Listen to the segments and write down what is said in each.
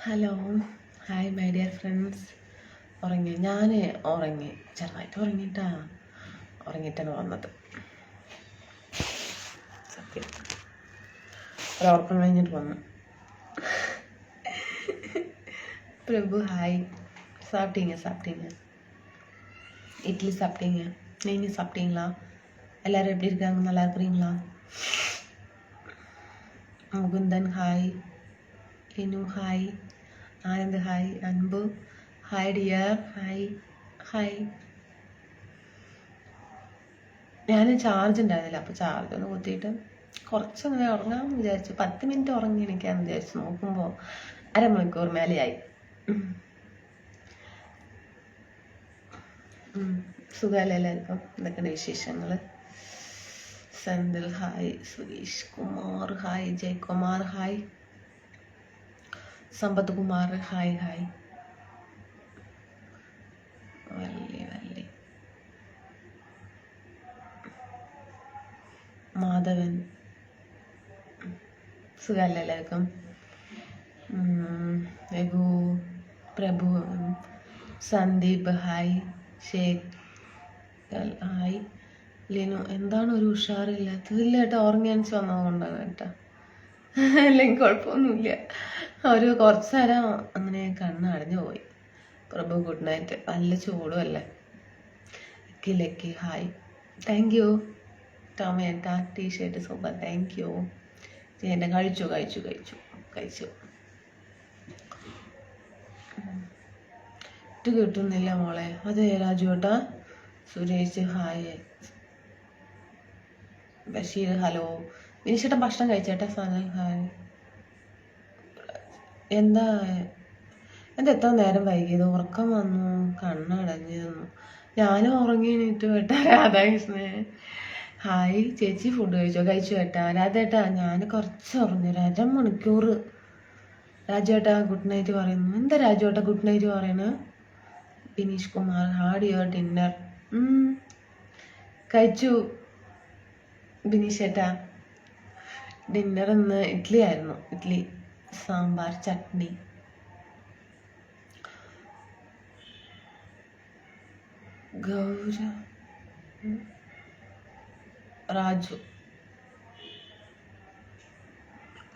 Hello, hi my dear friends. ഞാൻ ഉറങ്ങി, ചെറുതായിട്ട് ഉറങ്ങിയിട്ടാണ് വന്നത്. സത്യം, ഒരുറക്കം കഴിഞ്ഞിട്ട് വന്നു. பிரபு ஹாய். சாப்பிட்டீங்க. இட்லி சாப்பிட்டீங்க. நீங்கள் சாப்பிட்டீங்களா? எல்லோரும் எப்படி இருக்காங்க? நல்லா இருக்கிறீங்களா? Mukundan hi. Inu hi. Anand hi. Anpu hi dear. Hi. ഞാൻ ചാർജ് ഉണ്ടായിരുന്നില്ല, അപ്പോൾ ചാർജ് ഒന്ന് കുത്തിയിട്ട് കുറച്ചങ്ങനെ ഉറങ്ങാമെന്ന് വിചാരിച്ചു. 10 മിനിറ്റ് ഉറങ്ങി എണീക്കാമെന്ന് വിചാരിച്ചു. നോക്കുമ്പോൾ അരമണിക്കൂർ മേലെയായി. സുഖമല്ലേ എല്ലാവർക്കും? എന്തൊക്കെയാണ് വിശേഷങ്ങൾ? Senthil hi. Suresh Kumar hi. Jayakumar hi. Sampath Kumar hi. Valli Madhavan സുഖമല്ലേ എല്ലാവർക്കും? രഘു, പ്രഭു, സന്ദീപ് ഹായ്. ഷേഖ് ഹായ്. ലിനു എന്താണ് ഒരു ഉഷാറില്ലാത്തത്? ഇല്ല കേട്ടോ, ഉറങ്ങിയണിച്ച് വന്നതുകൊണ്ടാണ് കേട്ടോ, അല്ലെങ്കിൽ കുഴപ്പമൊന്നുമില്ല. ഒരു കുറച്ച് നേരം അങ്ങനെ കണ്ണ് അടഞ്ഞു പോയി. Prabhu good night. നല്ല ചൂടും അല്ലേ. Lucky hi. Thank you. ടൊമാറ്റ ടീഷർട്ട് സൂപ്പർ, താങ്ക് യു. ചേട്ടൻ കഴിച്ചു. ഇത് കിട്ടുന്നില്ല മോളെ. അതെ രാജു ഏട്ടാ. സുരേഷ് ഹായ്. ബഷീർ ഹലോ. വിനിഷേട്ടൻ ഭക്ഷണം കഴിച്ചേട്ടാ. സനൽ ഹായ്. എന്താ എത്ര നേരം വൈകിയത്? ഉറക്കം വന്നു, കണ്ണടഞ്ഞു. ഞാനും ഉറങ്ങി എണീറ്റ് കേട്ടാ. രാധാകൃഷ്ണൻ ഹായ്. ചേച്ചി ഫുഡ് കഴിച്ചു കേട്ടാ. രാധേട്ടാ ഞാൻ കുറച്ച് ഉറങ്ങി, ഒരു അരമണിക്കൂർ. രാജുവേട്ടാ ഗുഡ് നൈറ്റ് പറയുന്നു. എന്താ രാജുവേട്ടാ ഗുഡ് നൈറ്റ് പറയണത്? Bineesh Kumar had your dinner. കഴിച്ചു ബിനീഷ് ഏട്ടാ. ഡിന്നർ ഇന്ന് ഇഡ്ഡലി ആയിരുന്നു. Idli, sambar, chutney.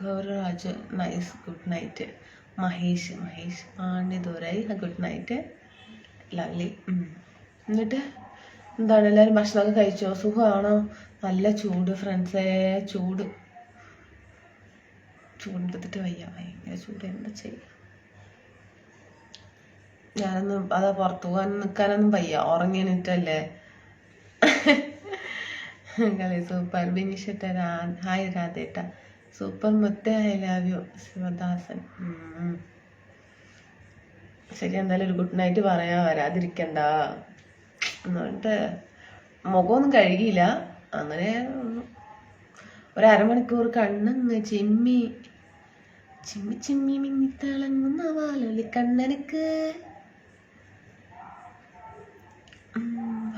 Gauraraj nice good night. Mahesh Andidurai good night. Lovely. എന്നിട്ട് എന്താണ്, എല്ലാവരും ഭക്ഷണമൊക്കെ കഴിച്ചോ? സുഖമാണോ? നല്ല ചൂട് ഫ്രണ്ട്സേ, ചൂടെടുത്തിട്ട് വയ്യ, ഭയങ്കര ചൂട്. എന്താ ചെയ്യുക? ഞാനൊന്നും അതാ പുറത്തു പോകാൻ നിൽക്കാനൊന്നും വയ്യ, ഉറങ്ങി എണീറ്റല്ലേ. കളി സൂപ്പർ. ബിനിഷട്ട ഹായ് രാധേട്ട. സൂപ്പർ മുത്തേ, ഐ ലവ് യു. ശിവദാസൻ ശരി. എന്തായാലും ഒരു ഗുഡ് നൈറ്റ് പറയാ, വരാതിരിക്കണ്ട എന്നിട്ട് മുഖമൊന്നും കഴുകിയില്ല. അങ്ങനെ ഒരു അരമണിക്കൂർ കണ്ണങ്ങ് ചിമ്മി മിന്നിത്തിളങ്ങുന്ന വാലൊലി കണ്ണനക്ക്.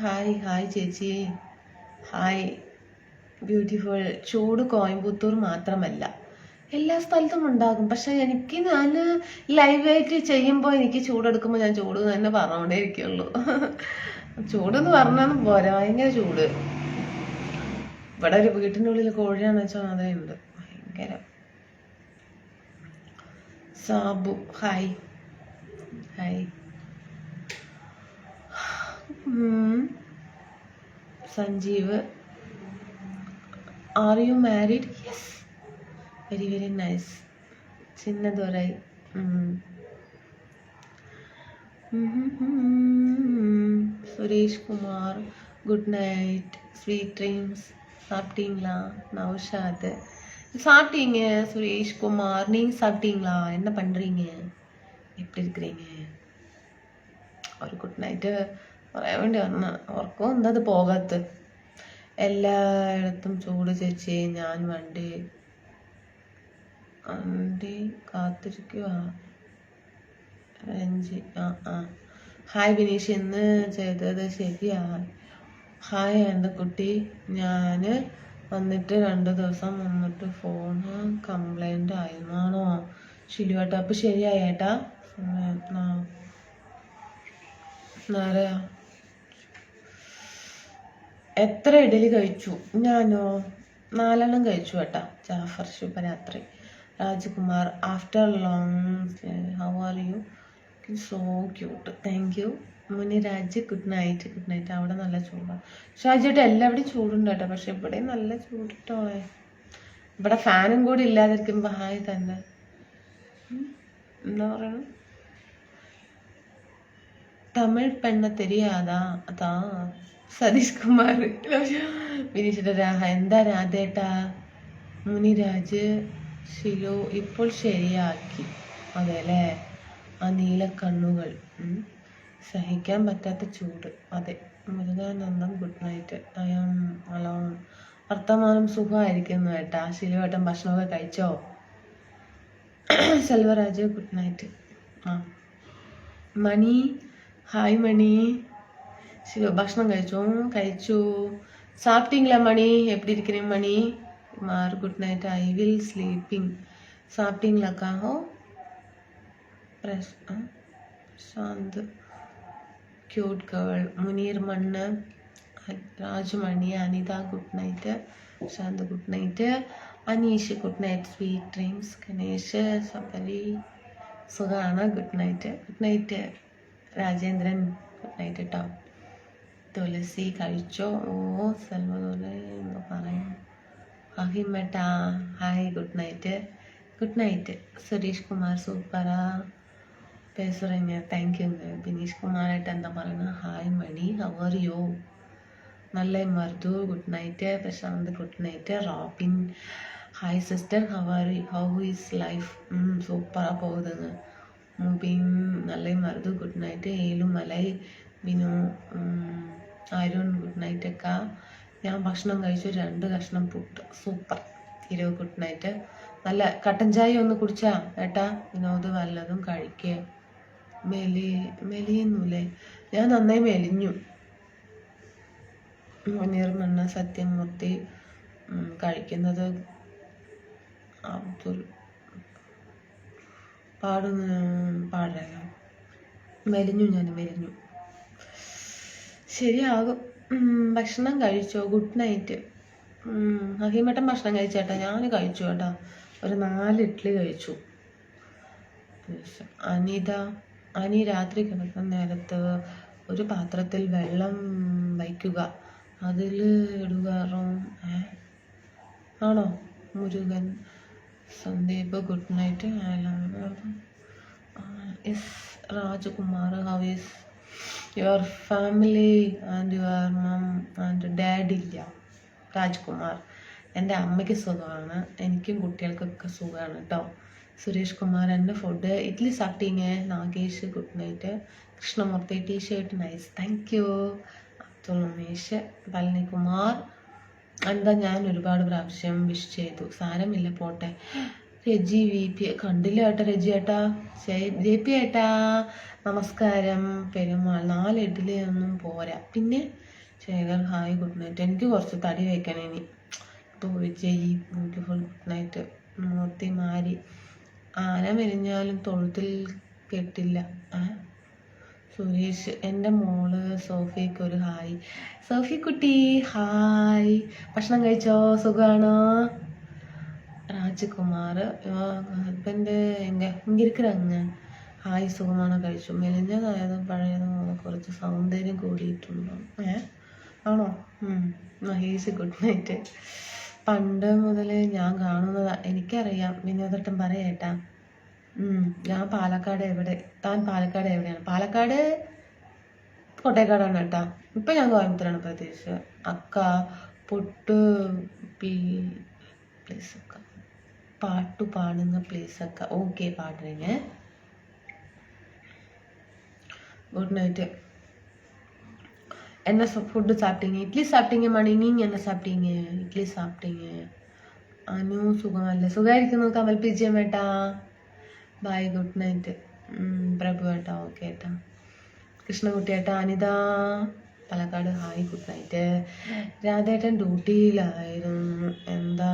ഹായ് ചേച്ചി. Hi beautiful. ചൂട് കോയമ്പത്തൂർ മാത്രമല്ല, എല്ലാ സ്ഥലത്തും ഉണ്ടാകും. പക്ഷെ ഞാൻ ലൈവായിട്ട് ചെയ്യുമ്പോൾ എനിക്ക് ചൂടെടുക്കുമ്പോൾ ഞാൻ ചൂട് തന്നെ പറഞ്ഞുകൊണ്ടേ ഇരിക്കുള്ളൂ. ചൂടെന്ന് പറഞ്ഞാലും പോരാ, ഭയങ്കര ചൂട്. ഇവിടെ ഒരു വീട്ടിൻ്റെ ഉള്ളിൽ കോഴിയാന്ന് വെച്ചാൽ അതേ ഉണ്ട്, ഭയങ്കര. Sabu hi. Sanjeev are you married? Yes, very nice. Chinnadurai Suresh Kumar good night, sweet dreams. சாப்பிட்டீங்களா? நௌஷாத் சாப்பிட்டீங்க. சுரேஷ் குமார் நீங்கள் சாப்பிட்டீங்களா? என்ன பண்ணுறீங்க? எப்படி இருக்கிறீங்க? ഒരു ഗുഡ് നൈറ്റ് പറയാൻ വേണ്ടി വന്ന. ഉറക്കം എന്തത് പോകാത്ത? എല്ലായിടത്തും ചൂട് ചേച്ചി. ഞാൻ വണ്ടി കാത്തിരിക്കുക. രഞ്ജി ഹായ് ബിനീഷ്, ഇന്ന് ചെയ്തത് ശരിയാ. ഹായ് എൻ്റെ കുട്ടി. ഞാൻ വന്നിട്ട് 2 ദിവസം വന്നിട്ട് ഫോൺ കംപ്ലൈൻ്റ് ആയിരുന്നാണോ? ഷിലു ഏട്ടാ അപ്പം ശരിയായി ഏട്ടാ. ആരാ എത്ര ഇഡലി കഴിച്ചു? ഞാനോ 4 കഴിച്ചു ഏട്ടാ. ജാഫർ ശുഭരാത്രി. Rajkumar after long how are you? So cute. Thank you. Muniraj good night. Good night. അവിടെ നല്ല ചൂടാണ് ഷാജിയേട്ടാ. എല്ലാവിടെയും ചൂടുണ്ട് കേട്ടോ, പക്ഷെ ഇവിടെ നല്ല ചൂടിട്ടോ. ഇവിടെ ഫാനും കൂടി ഇല്ലാതിരിക്കുമ്പോ ഹായ് തന്നെ. എന്താ പറയണ? തമിഴ് പെണ്ണ തെരിയാതാ അതാ. സതീഷ് കുമാർ വിനീഷിന്റെ രാഹ. എന്താ രാധേട്ടാ? മുനിരാജ് ശിലു ഇപ്പോൾ ശരിയാക്കി. അതെ അല്ലേ? ആ നീല കണ്ണുകൾ, സഹിക്കാൻ പറ്റാത്ത ചൂട്. അതെ. Murukanandam good night. I am alone. വർത്തമാനം സുഖമായിരിക്കുന്നു കേട്ടാ. ശിലുവേട്ടൻ ഭക്ഷണമൊക്കെ കഴിച്ചോ? Selvaraj good night. ആ മണി ഹായ് മണി. ശിവ ഭക്ഷണം കഴിച്ചു. சாப்பிட்டீங்களா மணி? எப்படி இருக்கிறீங்க மணி? மார் good night. I will sleeping. சாப்பிட்டீங்களாக்கா? ஓ பிரசாந்த் ക്യൂട്ട് ഗേൾ. മുനീർ മണ്ണ്. Rajumani. Anitha good night. Shanth good night. Aneesh good night. Sweet dreams. Ganesh Sabari സുഖാണ്. Good night. Good night. Rajendran good night കേട്ടോ. തുളസി കഴിച്ചോ? ഓ സെൽവദോലെ എന്ന് പറയും. അഹിമേട്ടാ hi good night. Good night. Suresh Kumar സൂപ്പറാ പേസുറീங்க. தேங்க்யூங்க. ബിനീഷ് കുമാറായിട്ട് എന്താ പറയുന്നത്? Hi Mani how are you? നല്ല മർദു good night. Prashant good night. Robin hi sister how are you? How is life? സൂപ്പറാக போகுதுங்க. മുബീൻ നല്ല മർദു good night. Elumalai Binu Arun good night അക്ക. ഞാൻ ഭക്ഷണം കഴിച്ചു. 2 കഷ്ണം പുട്ട്. സൂപ്പർ. ഇരു ഗുഡ് നൈറ്റ്. നല്ല കട്ടൻ ചായ ഒന്ന് കുടിച്ചാ ഏട്ടാ? വിനോദ് വല്ലതും കഴിക്കുക. മെലിയുന്നൂലേ? ഞാൻ നന്നായി മെലിഞ്ഞു. മുനീർ മണ്ണ. സത്യമൂർത്തി കഴിക്കുന്നത്. അബ്ദുൽ പാടില്ല. മെലിഞ്ഞു. ഞാൻ മെലിഞ്ഞു. ശരിയാകും. ഭക്ഷണം കഴിച്ചോ? Good night. ഹഹിമേട്ടൻ ഭക്ഷണം കഴിച്ചേട്ടാ? ഞാൻ കഴിച്ചു കേട്ടാ. ഒരു 4 ഇഡ്ഡലി കഴിച്ചു. അനി രാത്രി കിടക്കുന്ന നേരത്ത് ഒരു പാത്രത്തിൽ വെള്ളം വയ്ക്കുക, അതിൽ ഇടുക. ആണോ? Murugan. Sandeep good night. Rajakumar how is your family and your mum and dad? ഇല്ല രാജ്കുമാർ. എൻ്റെ അമ്മയ്ക്ക് സുഖമാണ്, എനിക്കും കുട്ടികൾക്കൊക്കെ സുഖമാണ് കേട്ടോ. സുരേഷ് കുമാർ. എൻ്റെ ഫുഡ് ഇഡ്ഡലി സാപ്പിട്ടീங்க. Nagesh good night. Krishnamoorthy t-shirt nice. Thank you. Abdul Umesh. Palanikumar. എന്താ ഞാൻ ഒരുപാട് പ്രാവശ്യം വിഷ് ചെയ്തു, സാരമില്ല പോട്ടെ. രജി വി പി കണ്ടില്ല ഏട്ടാ. രജി ഏട്ടാ. ജെ പി ഏട്ടാ നമസ്കാരം. പെരുമാൾ. 4 ഇഡ്ഡലി ഒന്നും പോരാ. പിന്നെ ശേഖർ ഹായ് ഗുഡ് നൈറ്റ്. എനിക്ക് കുറച്ച് തടി വയ്ക്കണം ഇനി. ഇപ്പോൾ വിജയ് ബ്യൂട്ടിഫുൾ ഗുഡ് നൈറ്റ്. മൂർത്തി മാരി. ആന മെലിഞ്ഞാലും തൊഴുത്തിൽ കെട്ടില്ല. സുരേഷ്. എൻ്റെ മോള് സോഫിക്ക് ഒരു ഹായ്. സോഫി കുട്ടി ഹായ്. ഭക്ഷണം കഴിച്ചോ? സുഖമാണോ? രാജകുമാർ. ഹസ്ബൻഡ് ഇങ്ങ ഇരിക്കുறாங்க. ഹായ് സുഖമാണോ? കഴിച്ചു. മെലിഞ്ഞതായതും പഴയതും കുറച്ച് സൗന്ദര്യം കൂടിയിട്ടുണ്ടോ? ആണോ? Mahesh good night. പണ്ട് മുതലേ ഞാൻ കാണുന്നതാ, എനിക്കറിയാം. വിനോദട്ടൻ പറയേട്ടാ. ഞാൻ പാലക്കാട്. എവിടെ? താൻ പാലക്കാട് എവിടെയാണ്? പാലക്കാട് കോട്ടയക്കാടാണ് കേട്ടാ. ഇപ്പം ഞാൻ കോയമ്പത്തൂരാണ് പ്രത്യേകിച്ച്. അക്ക പൊട്ട് പ്ലീസ് അക്ക പാട്ടു പാടുന്ന പ്ലീസ് അക്ക. ഓക്കെ പാടുறீங்க. Good night. என்ன ஃபுட்டு சாப்பிட்டீங்க? இட்லி சாப்பிட்டீங்க மணி. நீங்கள் என்ன சாப்பிட்டீங்க? இட்லி சாப்பிட்டீங்க. അനു സുഖമല്ലേ? സുഖമായിരിക്കുന്നു. കമൽ പി ജി ഏട്ടാ ബൈ. Good night. പ്രഭു ഏട്ടാ ഓക്കെ ഏട്ടാ. കൃഷ്ണകുട്ടി ഏട്ടാ. Anitha Palakkad hi good night. രാധേട്ടൻ ഡ്യൂട്ടിയിലായിരുന്നു. എന്താ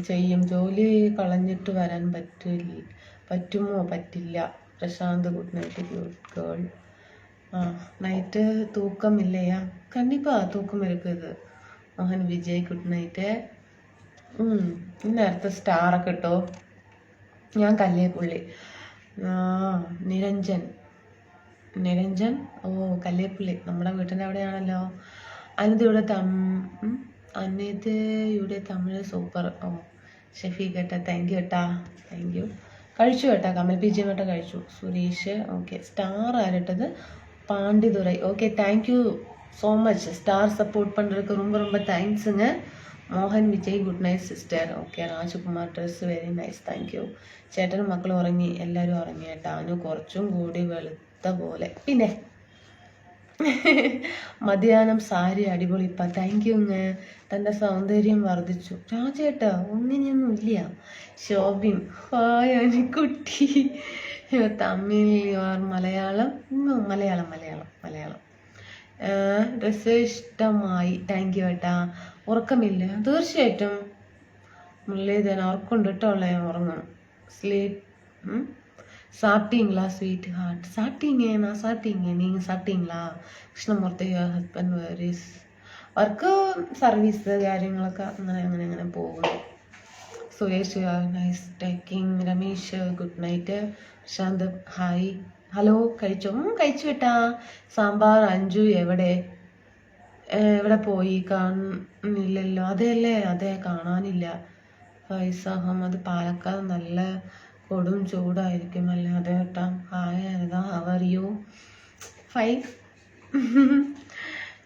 ചെയ്യും. ജോലി കളഞ്ഞിട്ട് വരാൻ പറ്റുമോ? പറ്റില്ല. Prashanth good night cute girl. Night தூக்கம் இல்லையா? கண்டிப்பாக தூக்கம் இருக்குது. மோகன் விஜய் குட் நைட்டு. ഇന്ന് അടുത്ത സ്റ്റാറൊക്കെ ഇട്ടോ. ഞാൻ കല്ലേപ്പുള്ളി. നിരഞ്ജൻ ഓ കല്ലേപ്പുള്ളി നമ്മുടെ വീട്ടിൻ്റെ അവിടെയാണല്ലോ. അനിതയുടെ തമിഴ് സൂപ്പർ. ഓ ഷെഫീഖ് ഏട്ടാ താങ്ക് യു ഏട്ടാ, താങ്ക് യു. കഴിച്ചു കേട്ടാ, കമൽ പി ജി ഏട്ടാ കഴിച്ചു. സുരേഷ് ഓക്കെ. സ്റ്റാർ ആരിട്ടത്? Panditurai okay, thank you so much. Star support பண்ணுறதுக்கு ரொம்ப ரொம்ப தேங்க்ஸுங்க. Mohan Vijay good night sister. Okay. Rajakumar dress very nice, thank you. ചേട്ടനും മക്കളും ഉറങ്ങി, എല്ലാവരും ഉറങ്ങി കേട്ടോ. അനു കുറച്ചും കൂടി വെളുത്ത പോലെ. പിന്നെ മധ്യാഹ്നം സാരി അടിപൊളിപ്പ, താങ്ക് യുങ്ങ്. തൻ്റെ സൗന്ദര്യം വർദ്ധിച്ചു. രാജേട്ടാ ഒന്നിനൊന്നും ഇല്ല. Shobin hi Anikkutty. Tamil your Malayalam? Malayalam. Dress ഇഷ്ടമായി, താങ്ക് യു ഏട്ടാ. ഉറക്കമില്ല? തീർച്ചയായിട്ടും മുരളീധരൻ ഉറക്കമുണ്ട് കേട്ടോ. ഉറങ്ങും. സ്ലീപ്പ്. சாப்பிட்டீங்களா ஸ்வீட் ஹார்ட்? நான் சாப்பிட்டீங்க. நீங்கள் சாப்பிட்டீங்களா? Krishnamoorthy husband varies? Work service കാര്യങ്ങളൊക്കെ അങ്ങനെ പോകുന്നു. Suresh nice taking. Ramesh good night. Prashanth hi. Hello കഴിച്ചോ? കഴിച്ചു കേട്ടാ. സാമ്പാർ. അഞ്ജു എവിടെ പോയി? കാണുന്നില്ലല്ലോ. അതെ കാണാനില്ല. ഫൈസ അഹമ്മദ് പാലക്കാട് നല്ല കൊടും ചൂടായിരിക്കും അല്ലേ? അതെ കേട്ടാ. Hi Anitha, how are you? Fine.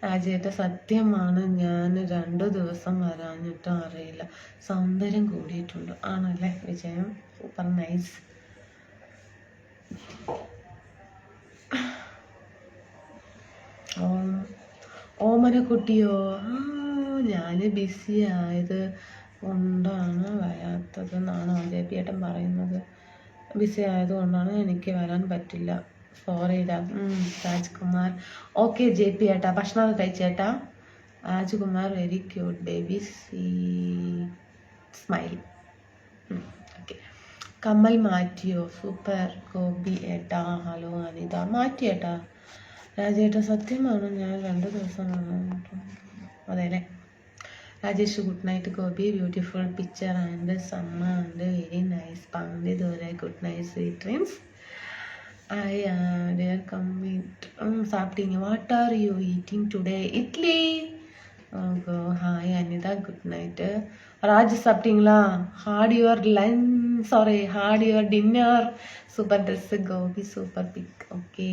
രാജേട്ട സത്യമാണ്, ഞാൻ 2 ദിവസം വരാഞ്ഞിട്ടും അറിയില്ല. സൗന്ദര്യം കൂടിയിട്ടുണ്ട്. ആണല്ലേ? വിജയം സൂപ്പർ നൈസ്. ഓമനക്കുട്ടിയോ? ഞാൻ ബിസി ആയത് കൊണ്ടാണ് വരാത്തതെന്നാണ് ജെ പി ഏട്ടൻ പറയുന്നത്. ബിസി ആയതുകൊണ്ടാണ് എനിക്ക് വരാൻ പറ്റില്ല. Sorry Rajkumar. Okay J P ഏട്ടാ. ഭക്ഷണമൊക്കെ കഴിച്ചേട്ടാ. Rajkumar very cute baby smile. Okay. കമ്മൽ മാറ്റിയോ? സൂപ്പർ ഗോപി ഏട്ടാ. ഹലോ അനിത. മാറ്റിയേട്ടാ. രാജേട്ടാ സത്യമാണ്, ഞാൻ 2 ദിവസം അതെ അല്ലേ? Rajesh good night. Gopi beautiful picture and സമ്മ and very nice. Panditurai good night sweet dreams. I dear commit. സാപ്പിട്ടീங்க. What are you eating today? Idli. Hi Anitha good night. Raj சாப்பிட்டீங்களா? Had your dinner. Super dress. Gopi super pick. Okay.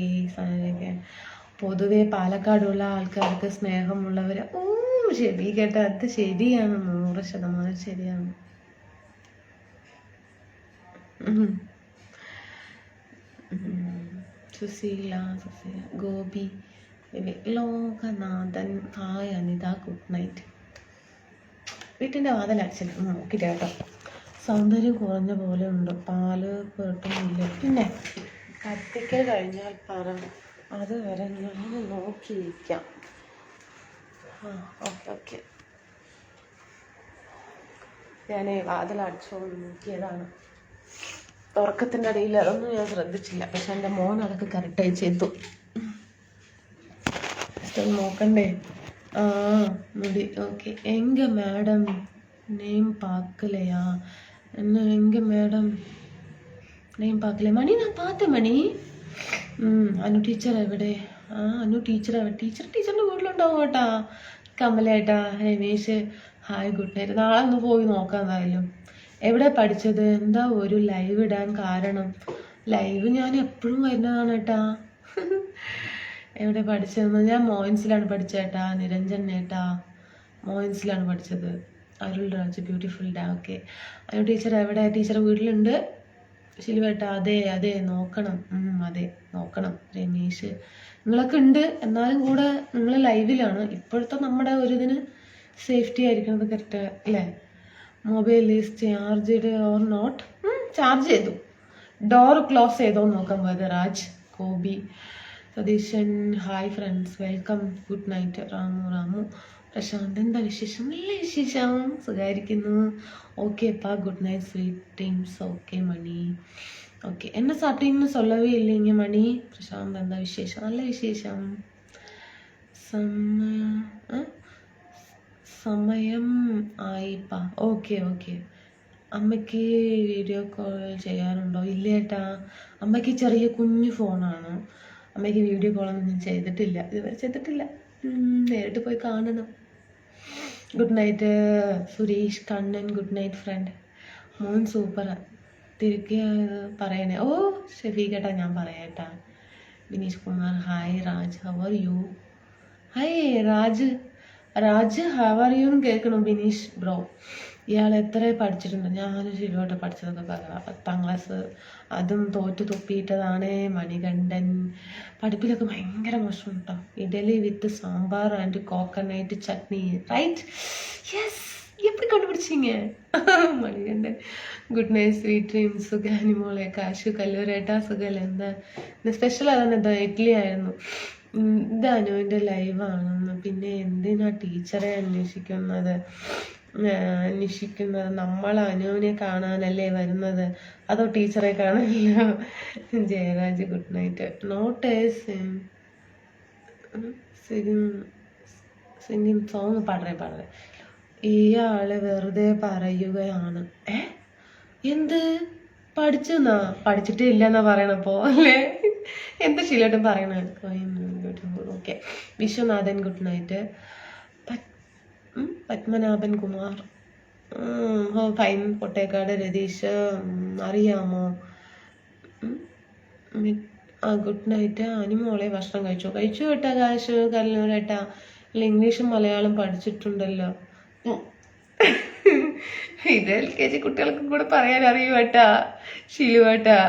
പൊതുവെ പാലക്കാടുള്ള ആൾക്കാർക്ക് സ്നേഹമുള്ളവർ. ശരി കേട്ടോ, അത് ശരിയാണ്, 100% ശരിയാണ്. സുശീല. ഗോപി ലോകനാഥൻ ഹായ് അനിത ഗുഡ് നൈറ്റ്. വീട്ടിൻ്റെ വാതിൽ അച്ഛൻ നോക്കിയിട്ട് കേട്ടോ. സൗന്ദര്യം കുറഞ്ഞ പോലെ ഉണ്ട്, പാല് കേട്ടുന്നില്ല. പിന്നെ കത്തിക്കൽ കഴിഞ്ഞാൽ പറ, അതുവരെ ഞാൻ നോക്കിയിരിക്കാം. ഓക്കെ. ഞാൻ വാതിൽ അടിച്ചോണ്ട് നോക്കിയതാണ്. ഉറക്കത്തിൻ്റെ ഇടയിൽ അതൊന്നും ഞാൻ ശ്രദ്ധിച്ചില്ല. പക്ഷെ എൻ്റെ മോൻ അതൊക്കെ കറക്റ്റായി ചെയ്തു. നോക്കണ്ടേ? முடி. ஓகே. எங்கே மேடம் நேம் பார்க்கலையா? என்ன எங்கே மேடம் நேம் பார்க்கலையா? மணி நான் பார்த்தேன் മണി. അനു ടീച്ചർ എവിടെ? അനു ടീച്ചറിൻ്റെ വീട്ടിലുണ്ടാവും കേട്ടാ. കമലേട്ടാ. Ramesh hi good night. നാളെ ഒന്ന് പോയി നോക്കാം എന്തായാലും. എവിടെ പഠിച്ചത്? എന്താ ഒരു ലൈവ് ഇടാൻ കാരണം? ലൈവ് ഞാൻ എപ്പോഴും വരുന്നതാണ് കേട്ടാ. എവിടെ പഠിച്ചതെന്ന്? ഞാൻ മോയിൻസിലാണ് പഠിച്ചേട്ടാ. നിരഞ്ജൻ ഏട്ടാ മോയിൻസിലാണ് പഠിച്ചത്. Arul Raj beautiful day. Okay. Anu teacher എവിടെ? ടീച്ചർ വീട്ടിലുണ്ട്. ശിലുവേട്ടാ. അതെ നോക്കണം. അതെ നോക്കണം. രമേശ് നിങ്ങളൊക്കെ ഉണ്ട്, എന്നാലും കൂടെ നിങ്ങൾ ലൈവിലാണ്. ഇപ്പോഴത്തെ നമ്മുടെ ഒരു ഇതിന് സേഫ്റ്റി ആയിരിക്കുന്നത് കറക്റ്റ് അല്ലേ? Mobile is charged or not? Charge ചെയ്തു. ഡോർ ക്ലോസ് ചെയ്തോ നോക്കാൻ പോയത്. Raj. Gopi Satheesan hi friends welcome good night. Ramu Prashanth എന്താ വിശേഷം? നല്ല വിശേഷം, സുഖമായിരിക്കുന്നു. ஓகே அப்பா, good night sweet dreams. Okay Mani. Okay, என்ன சாப்பிட்டீங்கன்னு சொல்லவே இல்லைங்க மணி. பிரசாந்த் എന്താ വിശേഷം? നല്ല വിശേഷം. സമയം ആയിപ്പാ. Okay okay. അമ്മയ്ക്ക് വീഡിയോ കോൾ ചെയ്യാറുണ്ടോ? ഇല്ല ഏട്ടാ, അമ്മയ്ക്ക് ചെറിയ കുഞ്ഞു ഫോണാണ്. അമ്മയ്ക്ക് വീഡിയോ കോളൊന്നും ഞാൻ ചെയ്തിട്ടില്ല, ഇതുവരെ ചെയ്തിട്ടില്ല. നേരിട്ട് പോയി കാണണം. Good night Suresh Kannan. Good night friend. മോൻ സൂപ്പറാ, തിരികെ പറയണേ. ഓ ഷെഫീഖേട്ടാ, ഞാൻ പറയാട്ടാ. Vineesh Kumar hi. Raj how are you? Hi Raj. Raj how are you എന്ന് കേൾക്കണം ബിനീഷ് ബ്രോ. ഇയാൾ എത്ര പഠിച്ചിട്ടുണ്ട്? ഞാൻ ശരിയോട്ട് പഠിച്ചതൊക്കെ പറയാം. 10ാം ക്ലാസ്, അതും തോറ്റു തൊപ്പിയിട്ടതാണ്. മണികണ്ഠൻ പഠിപ്പിലൊക്കെ ഭയങ്കര മോശം കേട്ടോ. Idli with sambar and coconut chutney. Right, yes. எப்படி கண்டுபிடிச்சிங்க? Manikandan. Good night sweet dreams. സുഖാനിമോളെ. കാശു കല്ലൂരേട്ടാ സുഖല്ലേ? എന്താ സ്പെഷ്യൽ? അതാണ് എന്താ ഇഡ്ഡലി ആയിരുന്നു. ഇത് അനുവിൻ്റെ ലൈവാണെന്ന്. പിന്നെ എന്തിനാ ടീച്ചറെ അന്വേഷിക്കുന്നത്? നമ്മൾ അനുവിനെ കാണാനല്ലേ വരുന്നത്, അതോ ടീച്ചറെ കാണാനല്ലോ? Jayaraj good night. Not singing song പാടേ. ഇയാള് വെറുതെ പറയുകയാണ്. എന്ത് പഠിച്ചെന്നാ? പഠിച്ചിട്ടേ ഇല്ലെന്നാ പറയണപ്പോ അല്ലേ? എന്താ ശീലോട്ടും പറയണ? Okay. Viswanathan good night. Padmanabhan Kumar fine. Pottekkad Ratheesh അറിയാമോ? Good night. അനുമോളെ ഭക്ഷണം കഴിച്ചു കേട്ടാ. കാശ് കല്ലൂരേട്ടാ. ഇംഗ്ലീഷും മലയാളം പഠിച്ചിട്ടുണ്ടല്ലോ. ഇത് LKG കുട്ടികൾക്കും കൂടെ പറയാൻ അറിയുവേട്ടാ ശീലുവേട്ടാ.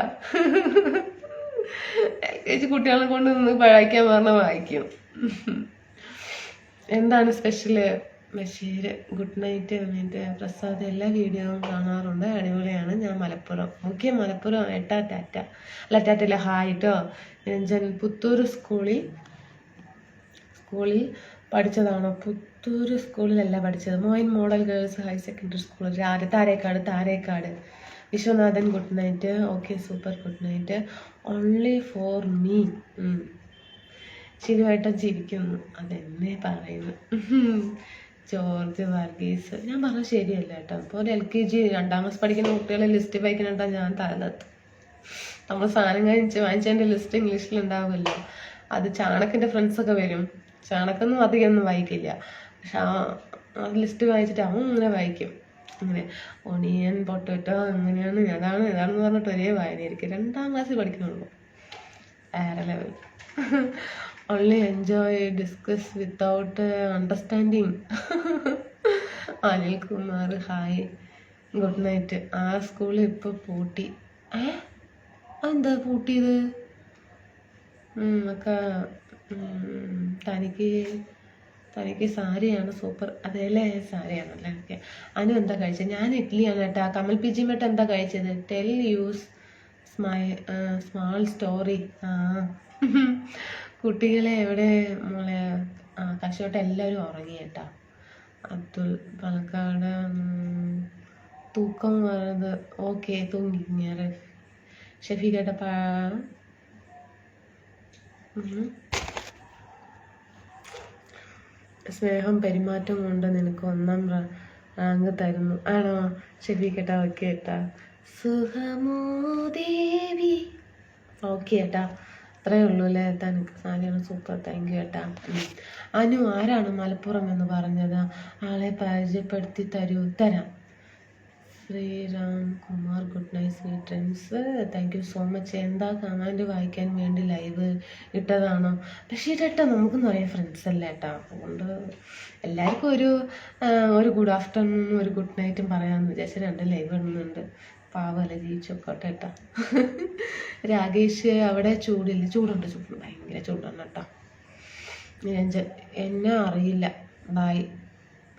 LKG കുട്ടികളെ കൊണ്ട് നിന്ന് വായിക്കാൻ പറഞ്ഞാൽ വായിക്കും. എന്താണ് സ്പെഷ്യല്? Basheer good night. എന്നിട്ട് പ്രസാദ് എല്ലാ വീഡിയോയും കാണാറുണ്ട്, അടിപൊളിയാണ്. ഞാൻ മലപ്പുറം. ഓക്കെ മലപ്പുറം. ഏട്ടാ ടാറ്റ. അല്ല ടാറ്റല്ല, ഹായ് കേട്ടോ. രഞ്ജൻ പുത്തൂർ സ്കൂളിൽ പഠിച്ചതാണോ? പുത്തൂർ സ്കൂളിലല്ല പഠിച്ചത്. Moin model girls higher secondary school Tharekkad. Viswanathan good night. Okay super good night. Only for me. ശരിയായിട്ട് ചിരിക്കുന്നു, അതെന്നെ പറയുന്നു. ജോർജ് വർഗീസ്. ഞാൻ പറഞ്ഞത് ശരിയല്ല കേട്ടോ. ഇപ്പോൾ ഒരു LKG 2ാം ക്ലാസ് പഠിക്കുന്ന കുട്ടികളെ ലിസ്റ്റ് വായിക്കണേട്ടാ ഞാൻ തലത്ത്. നമ്മൾ സാധനം വാങ്ങിച്ചതിൻ്റെ ലിസ്റ്റ് ഇംഗ്ലീഷിലുണ്ടാവുമല്ലോ. അത് ചാണക്കിൻ്റെ ഫ്രണ്ട്സൊക്കെ വരും. ചാണക്കൊന്നും അധികമൊന്നും വായിക്കില്ല, പക്ഷെ ആ ലിസ്റ്റ് വായിച്ചിട്ട് അവൻ ഇങ്ങനെ വായിക്കും. ഇങ്ങനെ ഒണിയൻ പൊട്ടറ്റോ അങ്ങനെയാണ് ഇതാണെന്ന് പറഞ്ഞിട്ട് ഒരേ വായനയായിരിക്കും. 2ാം ക്ലാസ്സിൽ പഠിക്കുന്നുള്ളൂ. വേറെ level. Only enjoy discuss without understanding. Anilkumar hi good night. ആ സ്കൂളിൽ ഇപ്പോൾ പൂട്ടി. എന്താ പൂട്ടിയത്? ഒക്കെ തനിക്ക് സാരിയാണ് സൂപ്പർ. അതേല്ലേ, സാരിയാണല്ലേ. ഓക്കെ. അനു എന്താ കഴിച്ചത്? ഞാൻ ഇഡ്ഡലിയാണ് കേട്ടാ. കമൽ PG മേട്ട് എന്താ കഴിച്ചത്? Tell use small story. കുട്ടികളെ എവിടെ മോളെ? കശോട്ട് എല്ലാവരും ഉറങ്ങി കേട്ടാ. അബ്ദുൾ പാലക്കാട് തൂക്കം വരുന്നത്. ഓക്കെ തൂങ്ങി. ഷെഫീഖേട്ടാ സ്നേഹം പെരുമാറ്റം കൊണ്ട് നിനക്ക് 1ാം റാങ്ക് തരുന്നു. ആണോ ഷെഫീഖേട്ടാ? ഓക്കെ ഏട്ടാ. സുഖമോ ദേവി. ഓക്കെ ഏട്ടാ, അത്രയേ ഉള്ളൂ അല്ലേ? തനിക്ക് സാരിയാണ് സൂപ്പർ. താങ്ക് യു ഏട്ടാ. അനു ആരാണ് മലപ്പുറം എന്ന് പറഞ്ഞത്? ആളെ പരിചയപ്പെടുത്തി തരാം. Sreeram Kumar good night sweet dreams. Thank you so much. എന്താ കമൻറ്റ് വായിക്കാൻ വേണ്ടി ലൈവ് ഇട്ടതാണോ? പക്ഷേ ഏട്ടാ നമുക്ക് നിറയെ ഫ്രണ്ട്സ് അല്ലേ ഏട്ടാ, അതുകൊണ്ട് എല്ലാവർക്കും ഒരു ഗുഡ് ആഫ്റ്റർനൂൺ ഒരു ഗുഡ് നൈറ്റും പറയാമെന്ന് വിചാരിച്ച് 2 ലൈവ് ഇടുന്നുണ്ട്. പാവല്ലേ, ജീവിച്ചോക്കോട്ടെ ഏട്ടാ. രാകേഷ് അവിടെ ചൂടുണ്ട് ഭയങ്കര ചൂടാണ് കേട്ടോ. എന്നെ അറിയില്ല. Bye.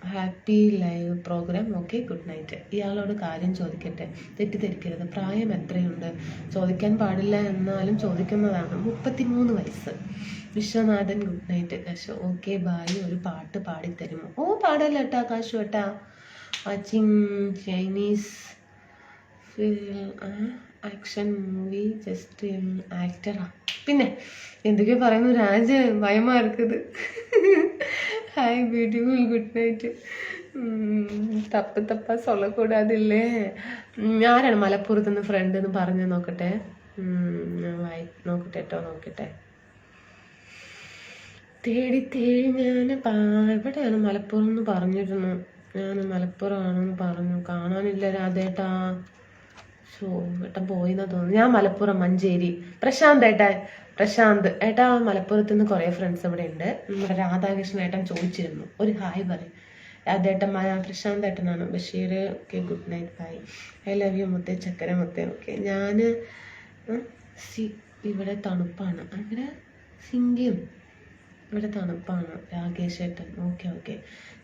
Happy live program. Okay, good night. ഇയാളോട് കാര്യം ചോദിക്കട്ടെ, തെറ്റിദ്ധരിക്കരുത്. പ്രായം എത്രയുണ്ട്? ചോദിക്കാൻ പാടില്ല എന്നാലും ചോദിക്കുന്നതാണ്. 33 വയസ്സ്. Viswanathan, good night. Kashu, okay bye. ഒരു പാട്ട് പാടിത്തരുമോ? ഓ, പാടല്ല കേട്ടാ കാശു ഏട്ടാ. Watching Chinese action movie, just ആക്ടറാ. പിന്നെ എന്തൊക്കെയോ പറയുന്നു രാജ്, ഭയമാ இருக்குது. Hi beautiful, good night. തപ്പാ சொல்லக்கூடாதிല്ലേ. ആരാണ് മലപ്പുറത്ത് നിന്ന് ഫ്രണ്ട് എന്ന് പറഞ്ഞു നോക്കട്ടെ. നോക്കട്ടെ കേട്ടോ, നോക്കട്ടെ. തേടി ഞാൻ എവിടെയാണ് മലപ്പുറം എന്ന് പറഞ്ഞിരുന്നു. ഞാൻ മലപ്പുറമാണെന്ന് പറഞ്ഞു. കാണാനില്ല രാധേട്ടാ. ഏട്ടൻ പോയിന്നാ തോന്നുന്നു. ഞാൻ മലപ്പുറം മഞ്ചേരി. പ്രശാന്ത് ഏട്ടാ, മലപ്പുറത്ത് നിന്ന് കുറേ ഫ്രണ്ട്സ് ഇവിടെ ഉണ്ട്. നമ്മുടെ രാധാകൃഷ്ണൻ ഏട്ടൻ ചോദിച്ചിരുന്നു, ഒരു ഹായ് പറയും. രാധേട്ടൻ പ്രശാന്ത് ഏട്ടനാണ്. Basheer, okay good night bye. I love you മുത്തേ, ചക്കര മുത്തേ. ഓക്കെ, ഞാൻ ഇവിടെ തണുപ്പാണ്. അങ്ങനെ സിംഗിയും ഇവിടെ തണുപ്പാണ്. രാകേഷ് ഏട്ടൻ, okay.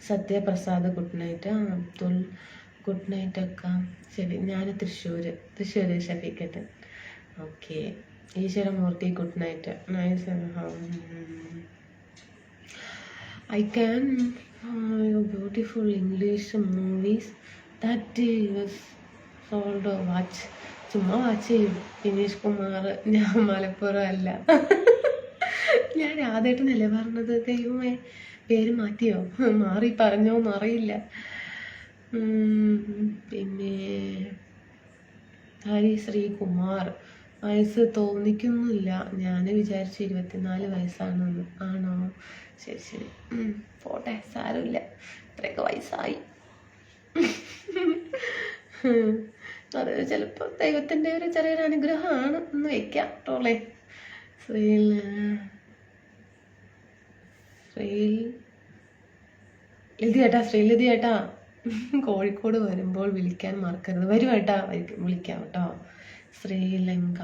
Satyaprasad, good night. Abdul, good night അക്ക. ശരി, ഞാൻ തൃശ്ശൂർ ഷഫീഖേട്ടൻ. Okay. Eswaramoorthy, good night. Nice. I can beautiful English movies that use sold watch. ചുമ്മാ വാച്ച് ചെയ്യും. വിനീഷ് കുമാർ. ഞാൻ മലപ്പുറം അല്ല. ഞാൻ രാധേട്ടനല്ലേ പറഞ്ഞത്. ദൈവമേ, പേര് മാറ്റിയോ? മാറി പറഞ്ഞോന്ന് അറിയില്ല. പിന്നെ ഹരി ശ്രീകുമാർ, വയസ്സ് തോന്നിക്കുന്നില്ല. ഞാൻ വിചാരിച്ചു 24 വയസ്സാണെന്ന്. ആണോ? ശരി. പോട്ടെ, സാരമില്ല. ഇത്രയൊക്കെ വയസ്സായി. അത് ചിലപ്പോൾ ദൈവത്തിൻ്റെ ഒരു ചെറിയൊരു അനുഗ്രഹമാണ് എന്ന് വെക്കാം ടോളെ. ശ്രീലതി ഏട്ടാ, കോഴിക്കോട് വരുമ്പോൾ വിളിക്കാൻ മറക്കരുത്. വരും ഏട്ടാ, വിളിക്കാം കേട്ടോ. Sri Lanka.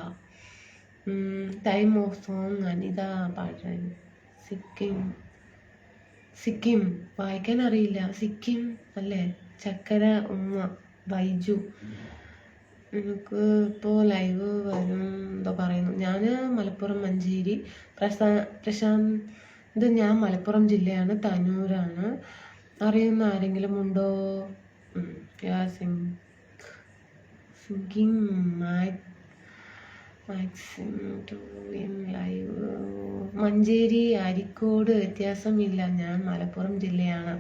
Time of song Anitha പാടാൻ. സിക്കിം വായിക്കാൻ അറിയില്ല. സിക്കിം അല്ലേ? ചക്കര ഉമ്മ, ബൈജു. എനിക്ക് ഇപ്പോൾ ലൈവ് വരും എന്തോ പറയുന്നു. ഞാൻ മലപ്പുറം മഞ്ചേരി. പ്രശാന്ത്, ഞാൻ മലപ്പുറം ജില്ലയാണ്, തനൂരാണ്. അറിയുന്ന ആരെങ്കിലും ഉണ്ടോ? Singing live. മഞ്ചേരി, അരിക്കോട് വ്യത്യാസമില്ല. ഞാൻ മലപ്പുറം ജില്ലയാണ്.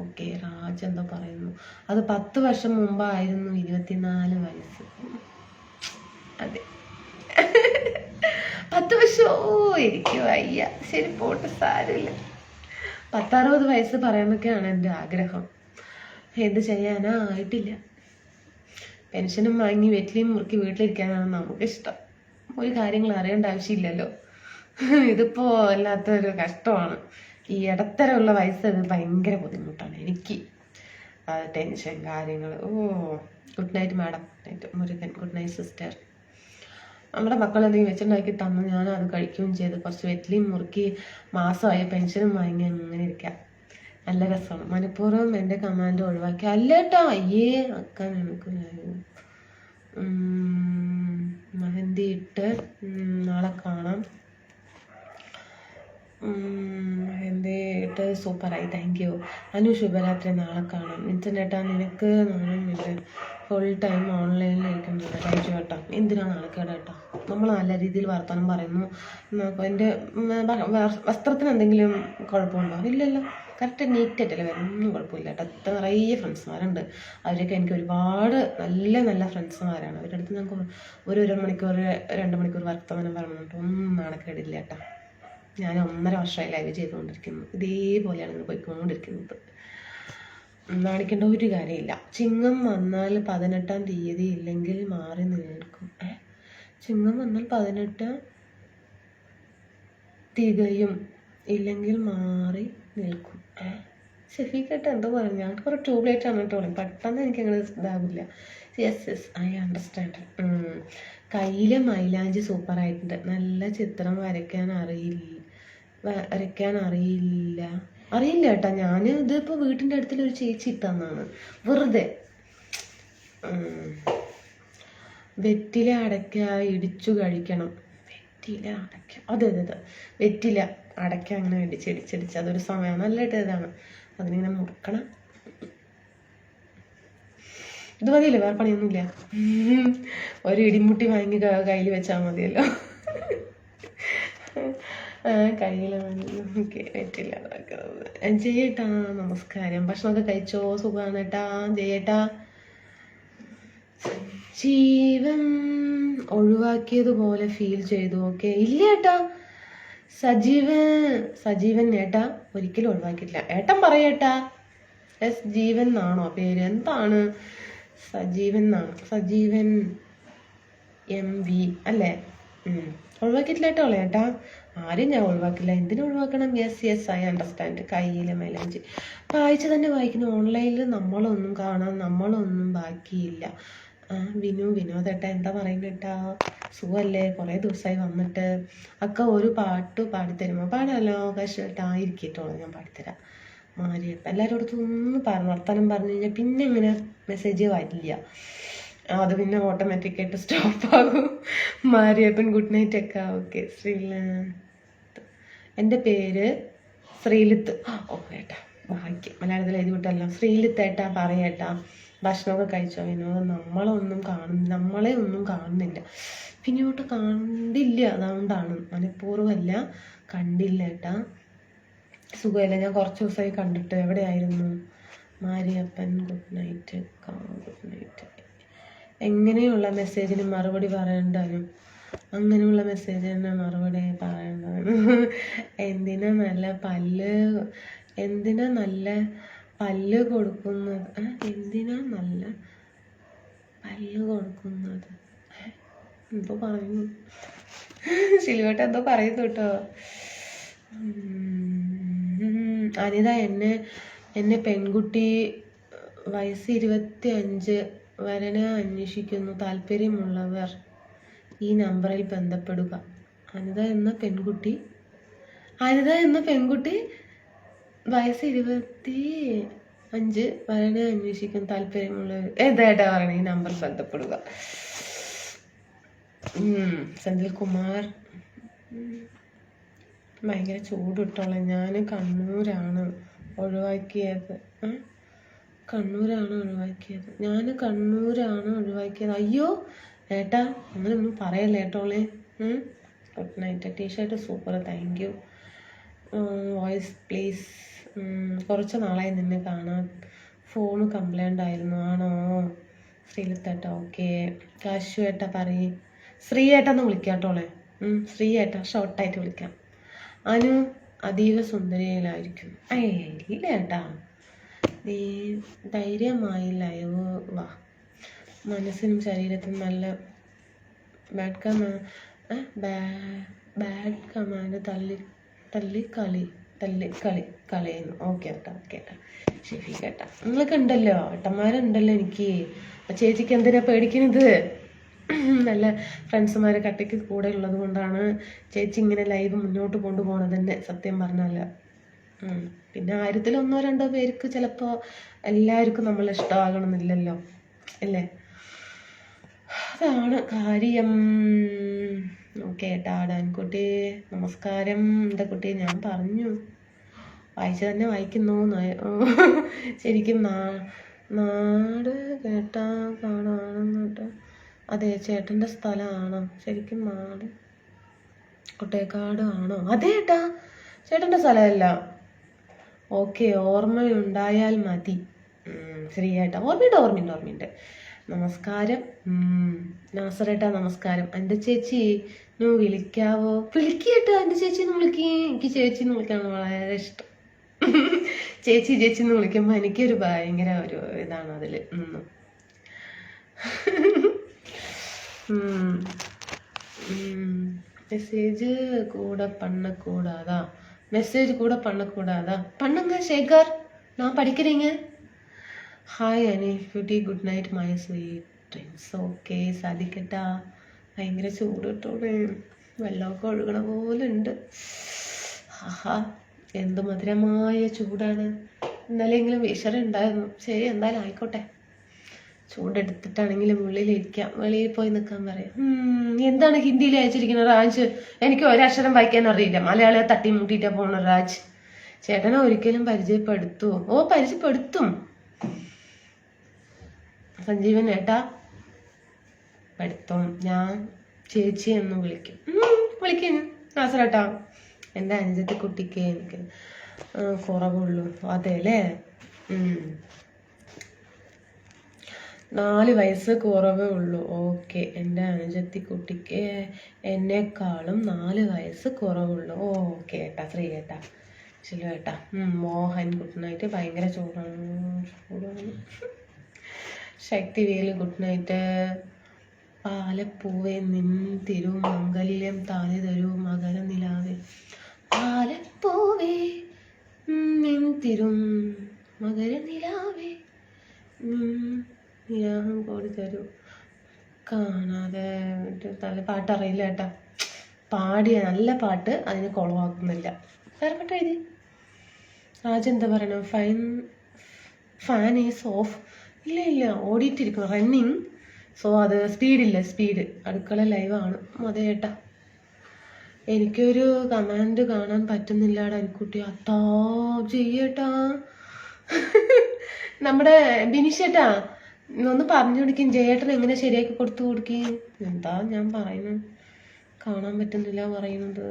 ഓക്കെ. രാജ് എന്തോ പറയുന്നു. അത് 10 വർഷം മുമ്പായിരുന്നു. 24 വയസ്സ്. അതെ, 10 വർഷം. ഓ, എനിക്ക് വയ്യ. ശരി, പോട്ടെ, സാരമില്ല. 10-60 വയസ്സ് പറയാനൊക്കെയാണ് എൻ്റെ ആഗ്രഹം. എന്ത് ചെയ്യാനാ, ആയിട്ടില്ല. പെൻഷനും വാങ്ങി വെറ്റിലയും മുറുക്കി വീട്ടിലിരിക്കാനാണ് നമുക്കിഷ്ടം. ഒരു കാര്യങ്ങൾ അറിയേണ്ട ആവശ്യമില്ലല്ലോ. ഇതിപ്പോൾ വല്ലാത്തൊരു കഷ്ടമാണ്. ഈ ഇടത്തരമുള്ള വയസ്സ് ഭയങ്കര ബുദ്ധിമുട്ടാണ് എനിക്ക്. ടെൻഷൻ കാര്യങ്ങൾ. ഓ, good night madam. Murugan, good night sister. നമ്മുടെ മക്കൾ എന്തെങ്കിലും വെച്ചിട്ടുണ്ടാക്കി തന്നു, ഞാൻ അത് കഴിക്കുകയും ചെയ്ത്. കുറച്ച് വെറ്റിലയും മുറുക്കി മാസമായി പെൻഷനും വാങ്ങി അങ്ങനെ ഇരിക്കാം. നല്ല രസമാണ്. മനഃപൂർവ്വം എൻ്റെ കമാൻഡ് ഒഴിവാക്കി അല്ല കേട്ടോ. അയ്യേ അക്കാൻ എനിക്ക് മെഹന്തി ഇട്ട് നാളെ കാണാം. മെഹന്തി ഇട്ട് സൂപ്പറായി, താങ്ക് യു. അനു, ശുഭരാത്രി, നാളെ കാണാം. ഇന്റർനെറ്റാ നിനക്ക് നാണമില്ല, ഫുൾ ടൈം ഓൺലൈനിൽ ഇരിക്കുന്നുണ്ട്. കഴിച്ചു കേട്ടോ. എന്തിനാണ് നാളെക്കേട് കേട്ടോ. നമ്മൾ നല്ല രീതിയിൽ വർത്തമാനം പറയുന്നു. എൻ്റെ വസ്ത്രത്തിന് എന്തെങ്കിലും കുഴപ്പമുണ്ടോ? ഇല്ലല്ലോ, കറക്റ്റ് നീറ്റായിട്ടല്ലേ വരും. ഒന്നും കുഴപ്പമില്ല കേട്ടോ. എത്ര നിറയെ ഫ്രണ്ട്സുമാരുണ്ട്. അവരൊക്കെ എനിക്ക് ഒരുപാട് നല്ല നല്ല ഫ്രണ്ട്സുമാരാണ്. അവരുടെ അടുത്ത് ഞങ്ങൾക്ക് ഒരു മണിക്കൂർ 2 മണിക്കൂർ വർത്തമാനം പറയുന്നുണ്ട്. ഒന്നും നാണക്കേടില്ല കേട്ടോ. ഞാൻ 1.5 വർഷമായി ലൈവ് ചെയ്തുകൊണ്ടിരിക്കുന്നു. ഇതേപോലെയാണ് ഇങ്ങനെ പോയിക്കൊണ്ടിരിക്കുന്നത്. നാണിക്കേണ്ട ഒരു കാര്യമില്ല. ചിങ്ങം വന്നാൽ 18-ാം തീയതി ഇല്ലെങ്കിൽ മാറി നിൽക്കും. ചിങ്ങം വന്നാൽ 18 തികയും, ഇല്ലെങ്കിൽ മാറി നിൽക്കും. ഷെഫീഖേട്ട എന്തോ പറഞ്ഞു. ഞാൻ കുറേ ട്യൂബ്ലൈറ്റ് ആണ് കേട്ടോ. പെട്ടെന്ന് എനിക്ക് അങ്ങനെ ഇതാവില്ല. Yes I understand. കയ്യിലെ മൈലാഞ്ചി സൂപ്പറായിട്ടുണ്ട്. നല്ല ചിത്രം വരയ്ക്കാൻ അറിയില്ല. അറിയില്ല കേട്ടാ. ഞാൻ ഇതിപ്പോൾ വീട്ടിൻ്റെ അടുത്തുള്ളൊരു ചേച്ചി ഇട്ടെന്നാണ് വെറുതെ. വെറ്റില അടയ്ക്ക ഇടിച്ചു കഴിക്കണം. വെറ്റില അടയ്ക്ക, അതെ അതെ അതെ, വെറ്റില അടയ്ക്ക അങ്ങനെ ഇടിച്ചിടിച്ചിടിച്ച് അതൊരു സമയം നല്ല ഇതാണ്. അതിനിങ്ങനെ മുറുക്കണം. ഇത് മതിയല്ലോ, വേറെ പണിയൊന്നുമില്ല. ഒരു ഇടിമുട്ടി വാങ്ങി കയ്യിൽ വെച്ചാൽ മതിയല്ലോ. കയ്യിൽ ഓക്കെ. വെറ്റില്ല ജയേട്ടാ നമസ്കാരം. ഭക്ഷണമൊക്കെ കഴിച്ചോ? സുഖമാണ് ഏട്ടാ. ജയേട്ടാ ജീവൻ ഒഴിവാക്കിയതുപോലെ ഫീൽ ചെയ്തു. ഓക്കെ. ഇല്ല ഏട്ടാ, സജീവൻ ഏട്ടാ ഒരിക്കലും ഒഴിവാക്കിയിട്ടില്ല. ഏട്ടൻ പറയേട്ടാ. ജീവൻ എന്നാണോ പേര്? എന്താണ്? സജീവൻ എന്നാണ്. സജീവൻ MV അല്ലേ? ഒഴിവാക്കിയിട്ടില്ല ഏട്ടോ ഏട്ടാ. ആരും ഞാൻ ഒഴിവാക്കില്ല. എന്തിനു ഒഴിവാക്കണം? Yes I understand. കയ്യിലെ മൈലാഞ്ചി വായിച്ച് തന്നെ വായിക്കുന്നു. ഓൺലൈനിൽ നമ്മളൊന്നും കാണാൻ നമ്മളൊന്നും ബാക്കിയില്ല. വിനോദേട്ടാ എന്താ പറയുന്നേട്ടാ? സുഖല്ലേ? കുറേ ദിവസമായി വന്നിട്ട്. അക്ക ഒരു പാട്ട് പാടിത്തരുമോ? പാടാലോ കശേട്ടാ. ഇരിക്കട്ടോ, ഞാൻ പാടിത്തരാം. മാരിയപ്പ എല്ലാവരോടത്തും ഒന്ന് വർത്തമാനം പറഞ്ഞു കഴിഞ്ഞാൽ പിന്നെ ഇങ്ങനെ മെസ്സേജ് വരില്ല. അത് പിന്നെ ഓട്ടോമാറ്റിക്കായിട്ട് സ്റ്റോപ്പ് ആകും. മാരിയപ്പൻ ഗുഡ് നൈറ്റ് ഒക്കെ. ഓക്കെ. എൻ്റെ പേര് ശ്രീലിത്ത്. ഓ ഏട്ടാ ഭാഗ്യം, മലയാളത്തിൽ എഴുതി വിട്ടല്ലോ. ശ്രീലിത്ത് ഏട്ടാ പറയേട്ടാ. ഭക്ഷണമൊക്കെ കഴിച്ചോ? വിനോദം നമ്മളെ ഒന്നും കാണുന്നില്ല. പിന്നോട്ട് കണ്ടില്ല, അതുകൊണ്ടാണ്. മനഃപൂർവ്വമല്ല, കണ്ടില്ല ഏട്ടാ. സുഖമില്ല. ഞാൻ കുറച്ച് ദിവസമായി കണ്ടിട്ട്. എവിടെയായിരുന്നു? Mariappan good night. Good night. എങ്ങനെയുള്ള മെസ്സേജിന് മറുപടി പറയേണ്ടതിനും അങ്ങനെയുള്ള മെസ്സേജിന് മറുപടി പറയേണ്ടതിനും എന്തിനാ നല്ല പല്ല് കൊടുക്കുന്നത്? എന്തോ പറയുന്നു ശിലുവേട്ട, എന്തോ പറയുന്നു കേട്ടോ. അനിത എന്നെ പെൺകുട്ടി വയസ്സ് 25 വരനെ അന്വേഷിക്കുന്നു. താല്പര്യമുള്ളവർ ഈ നമ്പറിൽ ബന്ധപ്പെടുക. അനിത എന്ന പെൺകുട്ടി വയസ്സ് 25 വരനെ അന്വേഷിക്കുന്നു. താല്പര്യമുള്ളവർ ഏതായിട്ടാ പറയണേ? ഈ നമ്പറിൽ ബന്ധപ്പെടുക. സെന്തിൽ കുമാർ ഭയങ്കര ചൂട് കിട്ടോളെ. ഞാൻ കണ്ണൂരാണ് ഒഴിവാക്കിയത്. അയ്യോ ഏട്ടാ അങ്ങനെ ഒന്നും പറയല്ലേ ഏട്ടോളെ. Good night. T-shirt super, thank you. Voice please. കുറച്ച് നാളായി നിന്നെ കാണാൻ. ഫോണ് കംപ്ലൈൻ്റ് ആയിരുന്നു. ആണോ? ശ്രീലത്തേട്ടാ. ഓക്കെ. കാശു ഏട്ടാ പറയും. ശ്രീ ഏട്ടാന്ന് വിളിക്കാട്ടോളെ. ശ്രീ ഏട്ടാ ഷോർട്ടായിട്ട് വിളിക്കാം. അനു അതീവ സുന്ദരിയിലായിരിക്കും. ഇല്ല ഏട്ടാ, നീ ധൈര്യമായി ലൈവ് വാ. മനസ്സിനും ശരീരത്തിനും നല്ല ബാഡ് കമാൻഡ് കളയുന്നു. ഓക്കെ ഏട്ടാ. ശരി കേട്ടാ. നിങ്ങളൊക്കെ ഉണ്ടല്ലോ, ഏട്ടന്മാരുണ്ടല്ലോ എനിക്ക്. ചേച്ചിക്ക് എന്തിനാ പേടിക്കുന്നത്? നല്ല ഫ്രണ്ട്സുമാരെ കട്ടയ്ക്ക് കൂടെ ഉള്ളത് കൊണ്ടാണ് ചേച്ചി ഇങ്ങനെ ലൈവ് മുന്നോട്ട് കൊണ്ടുപോകണത് തന്നെ, സത്യം പറഞ്ഞാൽ. പിന്നെ 1000-1-2 പേർക്ക് ചിലപ്പോൾ എല്ലാവർക്കും നമ്മൾ ഇഷ്ടമാകണമെന്നില്ലല്ലോ അല്ലേ? അതാണ് കാര്യം. ഓക്കെ ഏട്ടാ. ഡാൻകുട്ടി നമസ്കാരം. എന്താ കുട്ടി? ഞാൻ പറഞ്ഞു വായിച്ചു തന്നെ വായിക്കുന്നു. ശരിക്കും നാട് കേട്ടാ കാണാണെന്നോട്ട്. അതെ, ചേട്ടൻ്റെ സ്ഥലമാണോ? ശരിക്കും നാട് കൊട്ടേക്കാട് ആണോ? അതെ ഏട്ടാ, ചേട്ടൻ്റെ സ്ഥലമല്ല. ഓക്കെ, ഓർമ്മയുണ്ടായാൽ മതി. ശരി ഏട്ടാ. ഓർമ്മയുണ്ട്. നമസ്കാരം. നാസറേട്ടാ നമസ്കാരം. എൻ്റെ ചേച്ചി വിളിക്കാവോ? വിളിക്കേട്ടാ. എൻ്റെ ചേച്ചിന്ന് വിളിക്കേ. എനിക്ക് ചേച്ചിന്ന് വിളിക്കാൻ വളരെ ഇഷ്ടം. ചേച്ചിന്ന് വിളിക്കുമ്പോൾ എനിക്കൊരു ഭയങ്കര ഒരു ഇതാണ് അതിൽ. மெசேஜ் கூட பண்ணக்கூடாதா? பண்ணுங்க சேகர், நான் படிக்கிறீங்க. ഹായ് അനി കുട്ടി, good night my sweet dreams. Okay. സാധിക്കട്ടാ. ഭയങ്കര ചൂട് കിട്ടോടെ, വെള്ളമൊക്കെ ഒഴുകണ പോലെ ഉണ്ട്. എന്ത് മധുരമായ ചൂടാണ്. ഇന്നലെയെങ്കിലും വിഷറുണ്ടായിരുന്നു. ശരി, എന്തായാലും ആയിക്കോട്ടെ. ചൂടെടുത്തിട്ടാണെങ്കിലും ഉള്ളിലിരിക്കാം, വെളിയിൽ പോയി നിൽക്കാൻ പറയാം. എന്താണ് ഹിന്ദിയിൽ അയച്ചിരിക്കുന്നത് രാജ്? എനിക്ക് ഒരക്ഷരം വായിക്കാൻ അറിയില്ല. മലയാളിയെ തട്ടി മുട്ടിയിട്ടാ പോണ രാജ്. ചേട്ടനെ ഒരിക്കലും പരിചയപ്പെടുത്തുമോ? ഓ, പരിചയപ്പെടുത്തും. സഞ്ജീവൻ ഏട്ടാ പെടുത്തും. ഞാൻ ചേച്ചി എന്ന് വിളിക്കും. വിളിക്കും നാസറേട്ടാ. എൻ്റെ അനുജത്തി കുട്ടിക്ക് എനിക്ക് കുറവുള്ളൂ. അതെ അല്ലേ? 4 വയസ്സ് കുറവേ ഉള്ളൂ. ഓക്കെ, എൻ്റെ അനുജത്തി കുട്ടിക്ക് എന്നെക്കാളും 4 വയസ്സ് കുറവുള്ളൂ. ഓക്കെ ഏട്ടാ, ശ്രീ ഏട്ടാ, ശരി ഏട്ടാ. Mohan good night. ഭയങ്കര ചൂടാണ്. ശക്തിവേലു ഗുഡ് നൈറ്റ്. പാലപ്പൂവേ നിൻ തിരുമംഗല്യം താലി തരൂ മകര നിലാവേ. പാലപ്പൂവേ നിൻ മകര നിലാവേ നിലാഹം കൂടി തരൂ. കാണാതെ നല്ല പാട്ടറിയില്ല ഏട്ടാ. പാടിയ നല്ല പാട്ട്, അതിന് കുളമാക്കുന്നില്ല. വേറെ പാട്ട് എഴുതി. രാജ് എന്താ പറയണ? Fan is of. ഇല്ല, ഓടിയിട്ടിരിക്കും, റണ്ണിങ്. സോ അത് സ്പീഡ്. അടുക്കള ലൈവാണ്. അതെ ഏട്ടാ. എനിക്കൊരു കമാൻഡ് കാണാൻ പറ്റുന്നില്ലാടാ അരിക്കുട്ടി. അത്താ ചെയ്യേട്ടാ. നമ്മുടെ ബിനിഷേട്ടാ ഒന്ന് പറഞ്ഞു കൊടുക്കും. ജയേട്ടൻ എങ്ങനെ ശരിയാക്കി കൊടുക്കും. എന്താ ഞാൻ പറയുന്നത്? കാണാൻ പറ്റുന്നില്ല പറയുന്നത്.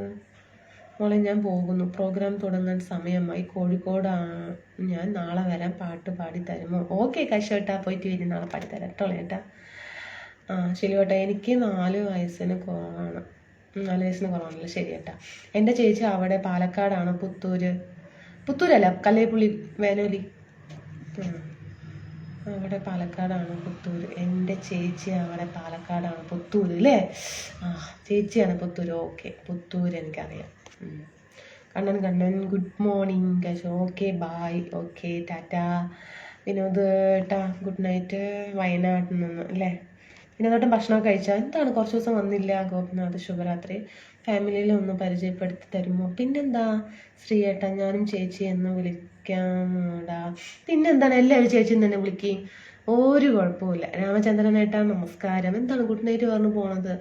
മോളെ ഞാൻ പോകുന്നു, പ്രോഗ്രാം തുടങ്ങാൻ സമയമായി. കോഴിക്കോടാണ് ഞാൻ. നാളെ വരാൻ. പാട്ട് പാടി തരുമോ? ഓക്കെ കശേട്ടാ, പോയിട്ട് വരും. നാളെ പാടി തരാം കേട്ടോ ഏട്ടാ. ശരി ഏട്ടാ. എനിക്ക് 4 വയസ്സിന് കുറവാണ്. 4 വയസ്സിന് കുറവാണല്ലോ. ശരി ഏട്ടാ. എൻ്റെ ചേച്ചി അവിടെ പാലക്കാടാണ്. പുത്തൂരല്ല, കല്ലേപ്പുള്ളി, വേനോലി. അവിടെ പാലക്കാടാണ്, പുത്തൂർ. എൻ്റെ ചേച്ചി അവിടെ പാലക്കാടാണ്, പുത്തൂർ അല്ലേ? ചേച്ചിയാണ് പുത്തൂർ. ഓക്കെ, പുത്തൂർ എനിക്കറിയാം. കണ്ണൻ ഗുഡ് മോർണിംഗ് കശ. Okay bye. Okay tata. Vinod ഏട്ടാ ഗുഡ് നൈറ്റ്. വയനാട്ടിൽ നിന്ന് അല്ലേ? വിനോദോട്ടം ഭക്ഷണമൊക്കെ കഴിച്ചാൽ? എന്താണ് കുറച്ച് ദിവസം വന്നില്ല? ഗോപിനാഥ് ശുഭരാത്രി. ഫാമിലിയിൽ ഒന്ന് പരിചയപ്പെടുത്തി തരുമോ? പിന്നെന്താ ശ്രീ ഏട്ടാ, ഞാനും ചേച്ചി എന്ന് വിളിക്കാമോടാ? പിന്നെന്താണ്, എല്ലാവരും ചേച്ചിന്ന് തന്നെ വിളിക്കുകയും ഒരു കുഴപ്പമില്ല. രാമചന്ദ്രൻ ഏട്ടാ നമസ്കാരം. എന്താണ് ഗുഡ് നൈറ്റ് പറഞ്ഞു പോണത്?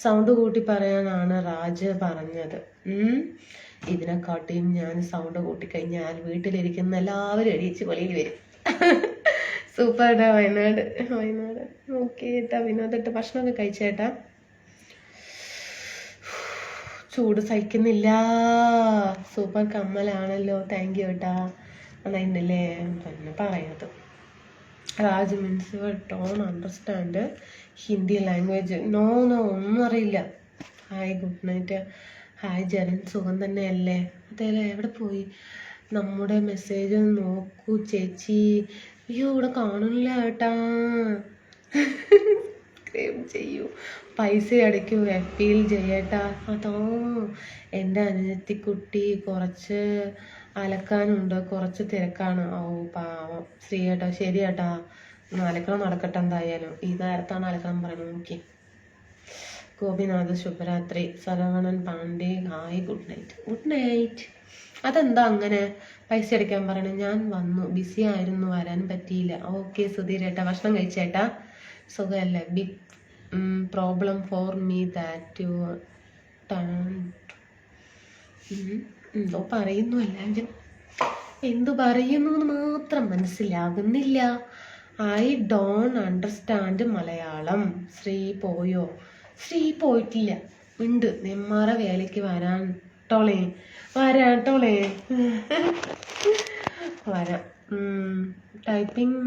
സൗണ്ട് കൂട്ടി പറയാനാണ് രാജ് പറഞ്ഞത്. ഇതിനെക്കാട്ടിയും ഞാൻ സൗണ്ട് കൂട്ടിക്കഴിഞ്ഞാൽ വീട്ടിലിരിക്കുന്ന എല്ലാവരും എണീച്ച് വെളിയിൽ വരും. സൂപ്പർടാ. വയനാട്. ഓക്കെ ഏട്ടാ. വിനോദേട്ടാ ഭക്ഷണമൊക്കെ കഴിച്ചേട്ടാ? ചൂട് സഹിക്കുന്നില്ല. സൂപ്പർ കമ്മലാണല്ലോ. താങ്ക് യു ഏട്ടാ. നന്നായില്ലേ തന്നെ പറയുന്നത്. Raj means don't understand Hindi language. No ഒന്നും അറിയില്ല. Hi good night. Hi Jaran, സുഖം തന്നെയല്ലേ? അതെല്ലേ, എവിടെ പോയി? നമ്മുടെ മെസ്സേജ് നോക്കൂ ചേച്ചി. അയ്യോ, ഇവിടെ കാണുന്നില്ല ഏട്ടാ. ചെയ്യൂ, പൈസ അടയ്ക്കൂ, അപ്പീൽ ചെയ്യട്ടാ. അതോ എൻ്റെ അനുജത്തിക്കുട്ടി കുറച്ച് അലക്കാനുണ്ട്, കുറച്ച് തിരക്കാണ്. ഓ പാവം. ശ്രീ ഏട്ടാ. ശരി ഏട്ടാ, അലക്കണം നടക്കട്ടെ. എന്തായാലും ഈ നേരത്താണ് അലക്കണം പറയണം. നോക്കി. ഗോപിനാഥ് ശുഭരാത്രി. Saravanan Pandey hi good night. അതെന്താ അങ്ങനെ പൈസ അടിക്കാൻ പറയണേ? ഞാൻ വന്നു, ബിസി ആയിരുന്നു, വരാൻ പറ്റിയില്ല. ഓക്കെ സുധീരേട്ടാ. ഭക്ഷണം കഴിച്ചേട്ടാ? സുഖമല്ലേ? Big problem for me that you എന്തോ പറയുന്നു എല്ലാവരും. എന്തു പറയുന്നു എന്ന് മാത്രം മനസ്സിലാകുന്നില്ല. I don't understand Malayalam. Sree പോയോ? ശ്രീ പോയിട്ടില്ല, ഉണ്ട്. നെമ്മാറ വേലയ്ക്ക് വരാൻ ടോളേ. വരാം. ടൈപ്പിംഗ്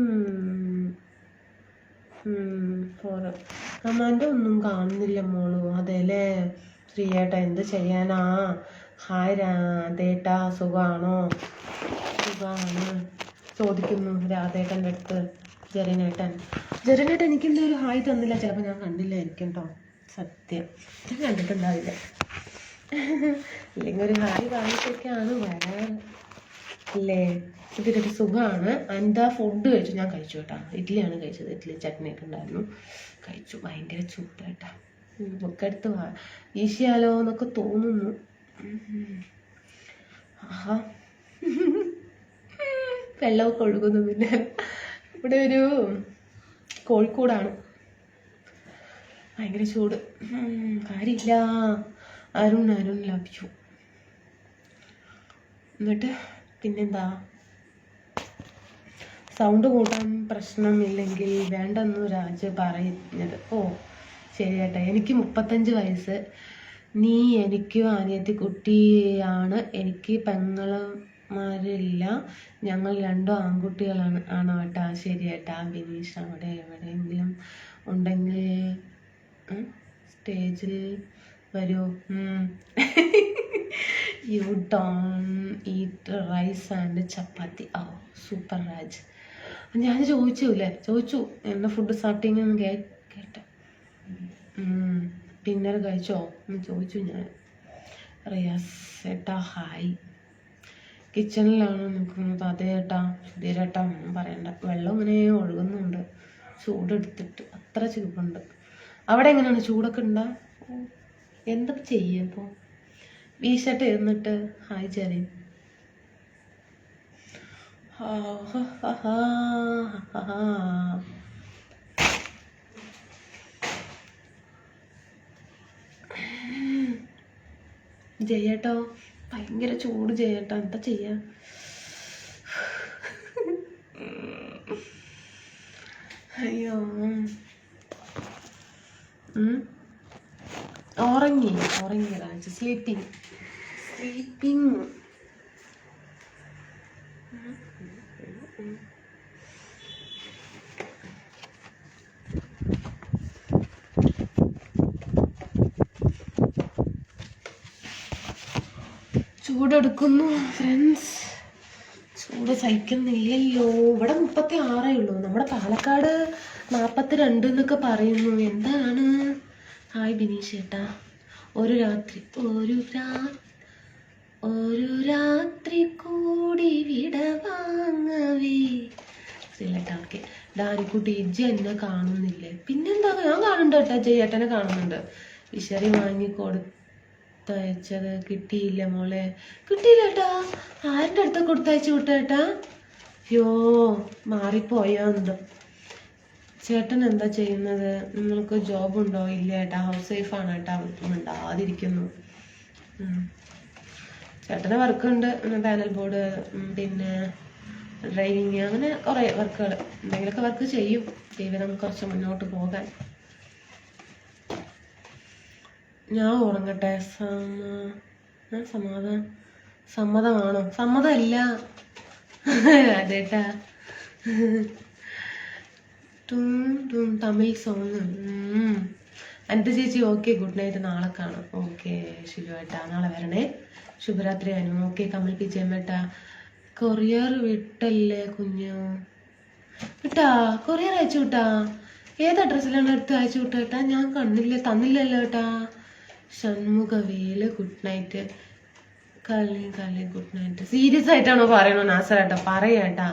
കമാൻഡ് ഒന്നും കാണുന്നില്ല മോളു. അതെല്ലേ ശ്രീയേട്ടാ, എന്ത് ചെയ്യാനാ? ഹായ് രാധേട്ടാ, സുഖാണോ? സുഖാണ് ചോദിക്കുന്നു രാധേട്ടൻ്റെ അടുത്ത്. ജരനേട്ടൻ എനിക്കെന്തോ ഒരു ഹായ് തന്നില്ല. ചിലപ്പോൾ ഞാൻ കണ്ടില്ല ആയിരിക്കും കേട്ടോ. സത്യം ഞാൻ കണ്ടിട്ടുണ്ടാവില്ല. ഇല്ലെങ്കിൽ ഒരു ഹായ് വാങ്ങിച്ചൊക്കെയാണ് വരാറ് അല്ലേ? ഇതിലൊരു സുഖമാണ്. എന്താ ഫുഡ് കഴിച്ചു? ഞാൻ കഴിച്ചു കേട്ടോ. ഇഡ്ഡലിയാണ് കഴിച്ചത്. ഇഡ്ഡലി ചട്നിയൊക്കെ ഉണ്ടായിരുന്നു, കഴിച്ചു. ഭയങ്കര ചൂട് കേട്ടോ. ബുക്കെടുത്ത് വീശിയാലോ എന്നൊക്കെ തോന്നുന്നു. ആഹാ വെള്ളമൊക്കെ ഒഴുകുന്നു. പിന്നെ ഇവിടെ ഒരു കോഴിക്കോടാണ്, ഭയങ്കര ചൂട്. കാര്യമില്ല. Arun love you. എന്നിട്ട് പിന്നെന്താ, സൗണ്ട് കൂട്ടാൻ പ്രശ്നമില്ലെങ്കിൽ വേണ്ടെന്നു രാജ് പറഞ്ഞത്. ഓ ശരി ചേട്ടാ. എനിക്ക് 35 വയസ്സ്. നീ എനിക്ക് അനിയത്തി കുട്ടിയാണ്. എനിക്ക് പെങ്ങന്മാരില്ല. ഞങ്ങൾ 2 ആൺകുട്ടികളാണ്. ആണോ ഏട്ടാ? ശരി ഏട്ടാ. ബിനീഷ് അവിടെ എവിടെയെങ്കിലും ഉണ്ടെങ്കിൽ സ്റ്റേജിൽ വരൂ. You don't eat rice and chapati. Oh super Raj. ഞാൻ ചോദിച്ചു എൻ്റെ ഫുഡ് സ്റ്റാർട്ടിങ് കേട്ടോ. ഡിന്നർ കഴിച്ചോ എന്ന് ചോദിച്ചു ഞാൻ. റിയാസ് ഏട്ടാ ഹായ്. കിച്ചണിലാണ് നിൽക്കുന്നത്. അതേ ഏട്ടാ. സുധീരേട്ടാ ഒന്നും പറയണ്ട. വെള്ളം ഇങ്ങനെ ഒഴുകുന്നുണ്ട് ചൂടെടുത്തിട്ട്. അത്ര ചൂടുണ്ട്. അവിടെ എങ്ങനെയാണ്, ചൂടൊക്കെ ഉണ്ടോ? എന്തൊക്കെ ചെയ്യുക ഇപ്പോൾ? വീശട്ട് ഇരുന്നിട്ട് ഹായ് ചെറിയ. ജയേട്ടോ ഭയങ്കര ചൂട് ജയേട്ടാ, എന്താ ചെയ്യാ? അയ്യോ ഉറങ്ങി രാജ്. സ്ലീപ്പിംഗ്. ചൂടെടുക്കുന്നു ഫ്രണ്ട്സ്. ചൂട് സഹിക്കുന്നില്ലല്ലോ. ഇവിടെ 36 ഉള്ളൂ. നമ്മുടെ പാലക്കാട് 42 എന്നൊക്കെ പറയുന്നു. എന്താണ്? ഹായ് ബിനീഷ് ചേട്ടാ. ഒരു രാത്രി കൂടി വിടവാങ്ങവേ. ശരിയേട്ടാ. ഓക്കെ. ഡാനിക്കുട്ടി ഇജ്ജ് എന്നെ കാണുന്നില്ലേ? പിന്നെന്താ, ഞാൻ കാണുന്നുണ്ട് കേട്ടാ. ജയേട്ടനെ കാണുന്നുണ്ട്. വിശറി വാങ്ങി കൊടുത്തയച്ചത് കിട്ടിയില്ല മോളെ. കിട്ടിയില്ല ഏട്ടാ. ആരുടെ അടുത്ത കൊടുത്തയച്ചു വിട്ടേട്ടാ? അയ്യോ മാറിപ്പോയോ എന്തോ. ചേട്ടൻ എന്താ ചെയ്യുന്നത്? നിങ്ങൾക്ക് ജോബ് ഉണ്ടോ? ഇല്ല ഏട്ടാ, ഹൗസ് വൈഫാണ് ഏട്ടാ. ഉണ്ടാതിരിക്കുന്നു. ചേട്ടന് വർക്കുണ്ട്. പാനൽ ബോർഡ്, പിന്നെ ഡ്രൈവിങ്, അങ്ങനെ കുറേ വർക്കുകൾ. എന്തെങ്കിലുമൊക്കെ വർക്ക് ചെയ്യും. ജീവിതം കുറച്ച് മുന്നോട്ട് പോകാൻ. ഞാൻ ഉറങ്ങട്ടെ. സമ്മതമാണോ? സമ്മതമല്ല അതേട്ടാ. തമിഴ് സോങ്. അനിത ചേച്ചി ഓക്കെ. Good night. നാളെ കാണാം. ഓക്കെ ശിലുവേട്ടാ, നാളെ വരണേ. ശുഭരാത്രി അനു. ഓക്കെ. കമൽ പി ചേമ്മേട്ടാ. കൊറിയർ വിട്ടല്ലേ കുഞ്ഞു? വിട്ടാ? കൊറിയർ അയച്ചു വിട്ടാ? ഏത് അഡ്രസ്സിലാണ് എടുത്ത് അയച്ചു വിട്ടേട്ടാ? ഞാൻ തന്നില്ലല്ലോ ഏട്ടാ. Shanmughavel good night. കളി ഗുഡ് നൈറ്റ്. സീരിയസ് ആയിട്ടാണോ പറയണോ നാസറേട്ടാ? പറയേട്ടാ.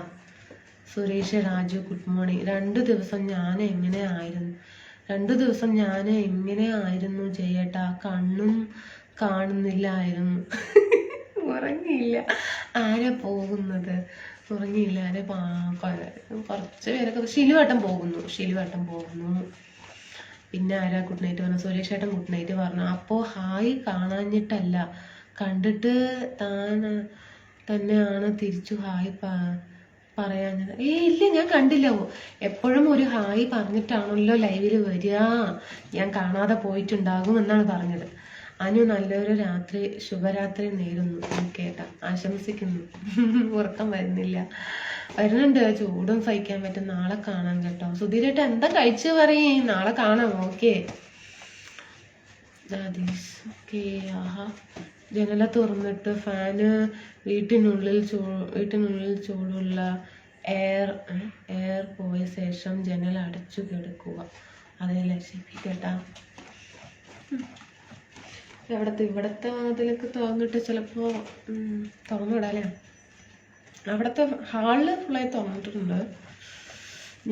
Suresh Raju good morning. 2 ദിവസം ഞാൻ എങ്ങനെ ആയിരുന്നു ചെയ്യേട്ടാ? കണ്ണും കാണുന്നില്ലായിരുന്നു. ഉറങ്ങിയില്ല. ആരാ പോകുന്നത്? ഉറങ്ങിയില്ല. കുറച്ച് പേരൊക്കെ ഷിലുവേട്ടൻ പോകുന്നു. പിന്നെ ആരാ ഗുഡ് നൈറ്റ് പറഞ്ഞു? സുരേഷ് ഏട്ടൻ ഗുഡ് നൈറ്റ് പറഞ്ഞു. അപ്പോൾ ഹായ് കാണാഞ്ഞിട്ടല്ല, കണ്ടിട്ട് തന്നെയാണ് തിരിച്ചു ഹായ് പറയാഞ്ഞത്. ഇല്ല, ഞാൻ കണ്ടില്ല. എപ്പോഴും ഒരു ഹായ് പറഞ്ഞിട്ടാണല്ലോ ലൈവിൽ വരിക. ഞാൻ കാണാതെ പോയിട്ടുണ്ടാകും എന്നാണ് പറഞ്ഞത്. അനു നല്ലൊരു ശുഭരാത്രി നേരുന്നു. കേട്ടാ, ആശംസിക്കുന്നു. ഉറക്കം വരുന്നുണ്ട്. ചൂടും സഹിക്കാൻ പറ്റും. നാളെ കാണാം കേട്ടോ. സുധീരേട്ട എന്താ കഴിച്ചു പറയും? നാളെ കാണാം. ഓക്കെ. ആഹാ. ജനല തുറന്നിട്ട് ഫാന് വീട്ടിനുള്ളിൽ ചൂടുള്ള എയർ പോയ ശേഷം ജനൽ അടച്ചു കിടക്കുക. അതല്ലേ ശരി കേട്ടാ. ഇവിടത്തെ അതിലൊക്കെ തുറന്നിട്ട് ചിലപ്പോ തുറന്നു വിടാല്ലേ. അവിടുത്തെ ഹാളില് ഫുള്ളായി തുറന്നിട്ടുണ്ട്.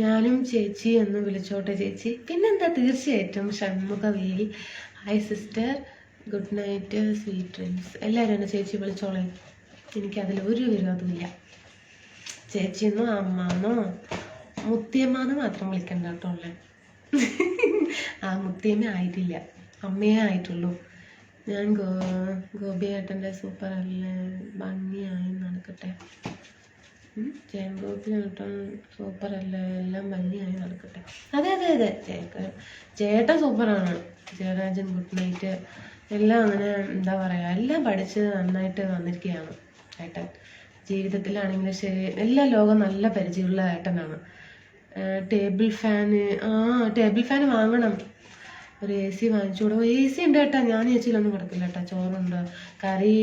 ഞാനും ചേച്ചി എന്ന് വിളിച്ചോട്ടെ ചേച്ചി? പിന്നെന്താ, തീർച്ചയായിട്ടും. ഷൺമുഖവേലി hi sister, good night, sweet dreams. എല്ലാവരും എന്നെ ചേച്ചി വിളിച്ചോളേ. എനിക്കതിൽ ഒരു വിരോധമില്ല. ചേച്ചിന്നോ അമ്മാന്നോ മുത്തിയമ്മാന്ന് മാത്രം വിളിക്കണ്ട കേട്ടോ ഉള്ളേ. ആ മുത്തിയമ്മ ആയിട്ടില്ല, അമ്മയേ ആയിട്ടുള്ളൂ. ഞാൻ ഗോപിയേട്ടൻ്റെ സൂപ്പർ അല്ലേ, ഭംഗിയായി നടക്കട്ടെ. ജയൻഗോപിയേട്ടൻ സൂപ്പർ അല്ലേ, എല്ലാം ഭംഗിയായി നടക്കട്ടെ. അതെ അതെ അതെ, ചേട്ടൻ സൂപ്പറാണ്. ജയരാജൻ ഗുഡ് നൈറ്റ് എല്ലാം അങ്ങനെ എന്താ പറയുക, എല്ലാം പഠിച്ച് നന്നായിട്ട് വന്നിരിക്കുകയാണ് ഏട്ടൻ. ജീവിതത്തിലാണെങ്കിലും ശരി, എല്ലാ ലോകം നല്ല പരിചയമുള്ള ഏട്ടനാണ്. ടേബിൾ ഫാന് വാങ്ങണം. ഒരു AC വാങ്ങിച്ചുകൂടോ? AC ഉണ്ട് ഏട്ടാ, ഞാൻ ഏച്ചിയിലൊന്നും കിടക്കില്ല ഏട്ടാ. ചോറുണ്ട്, കറി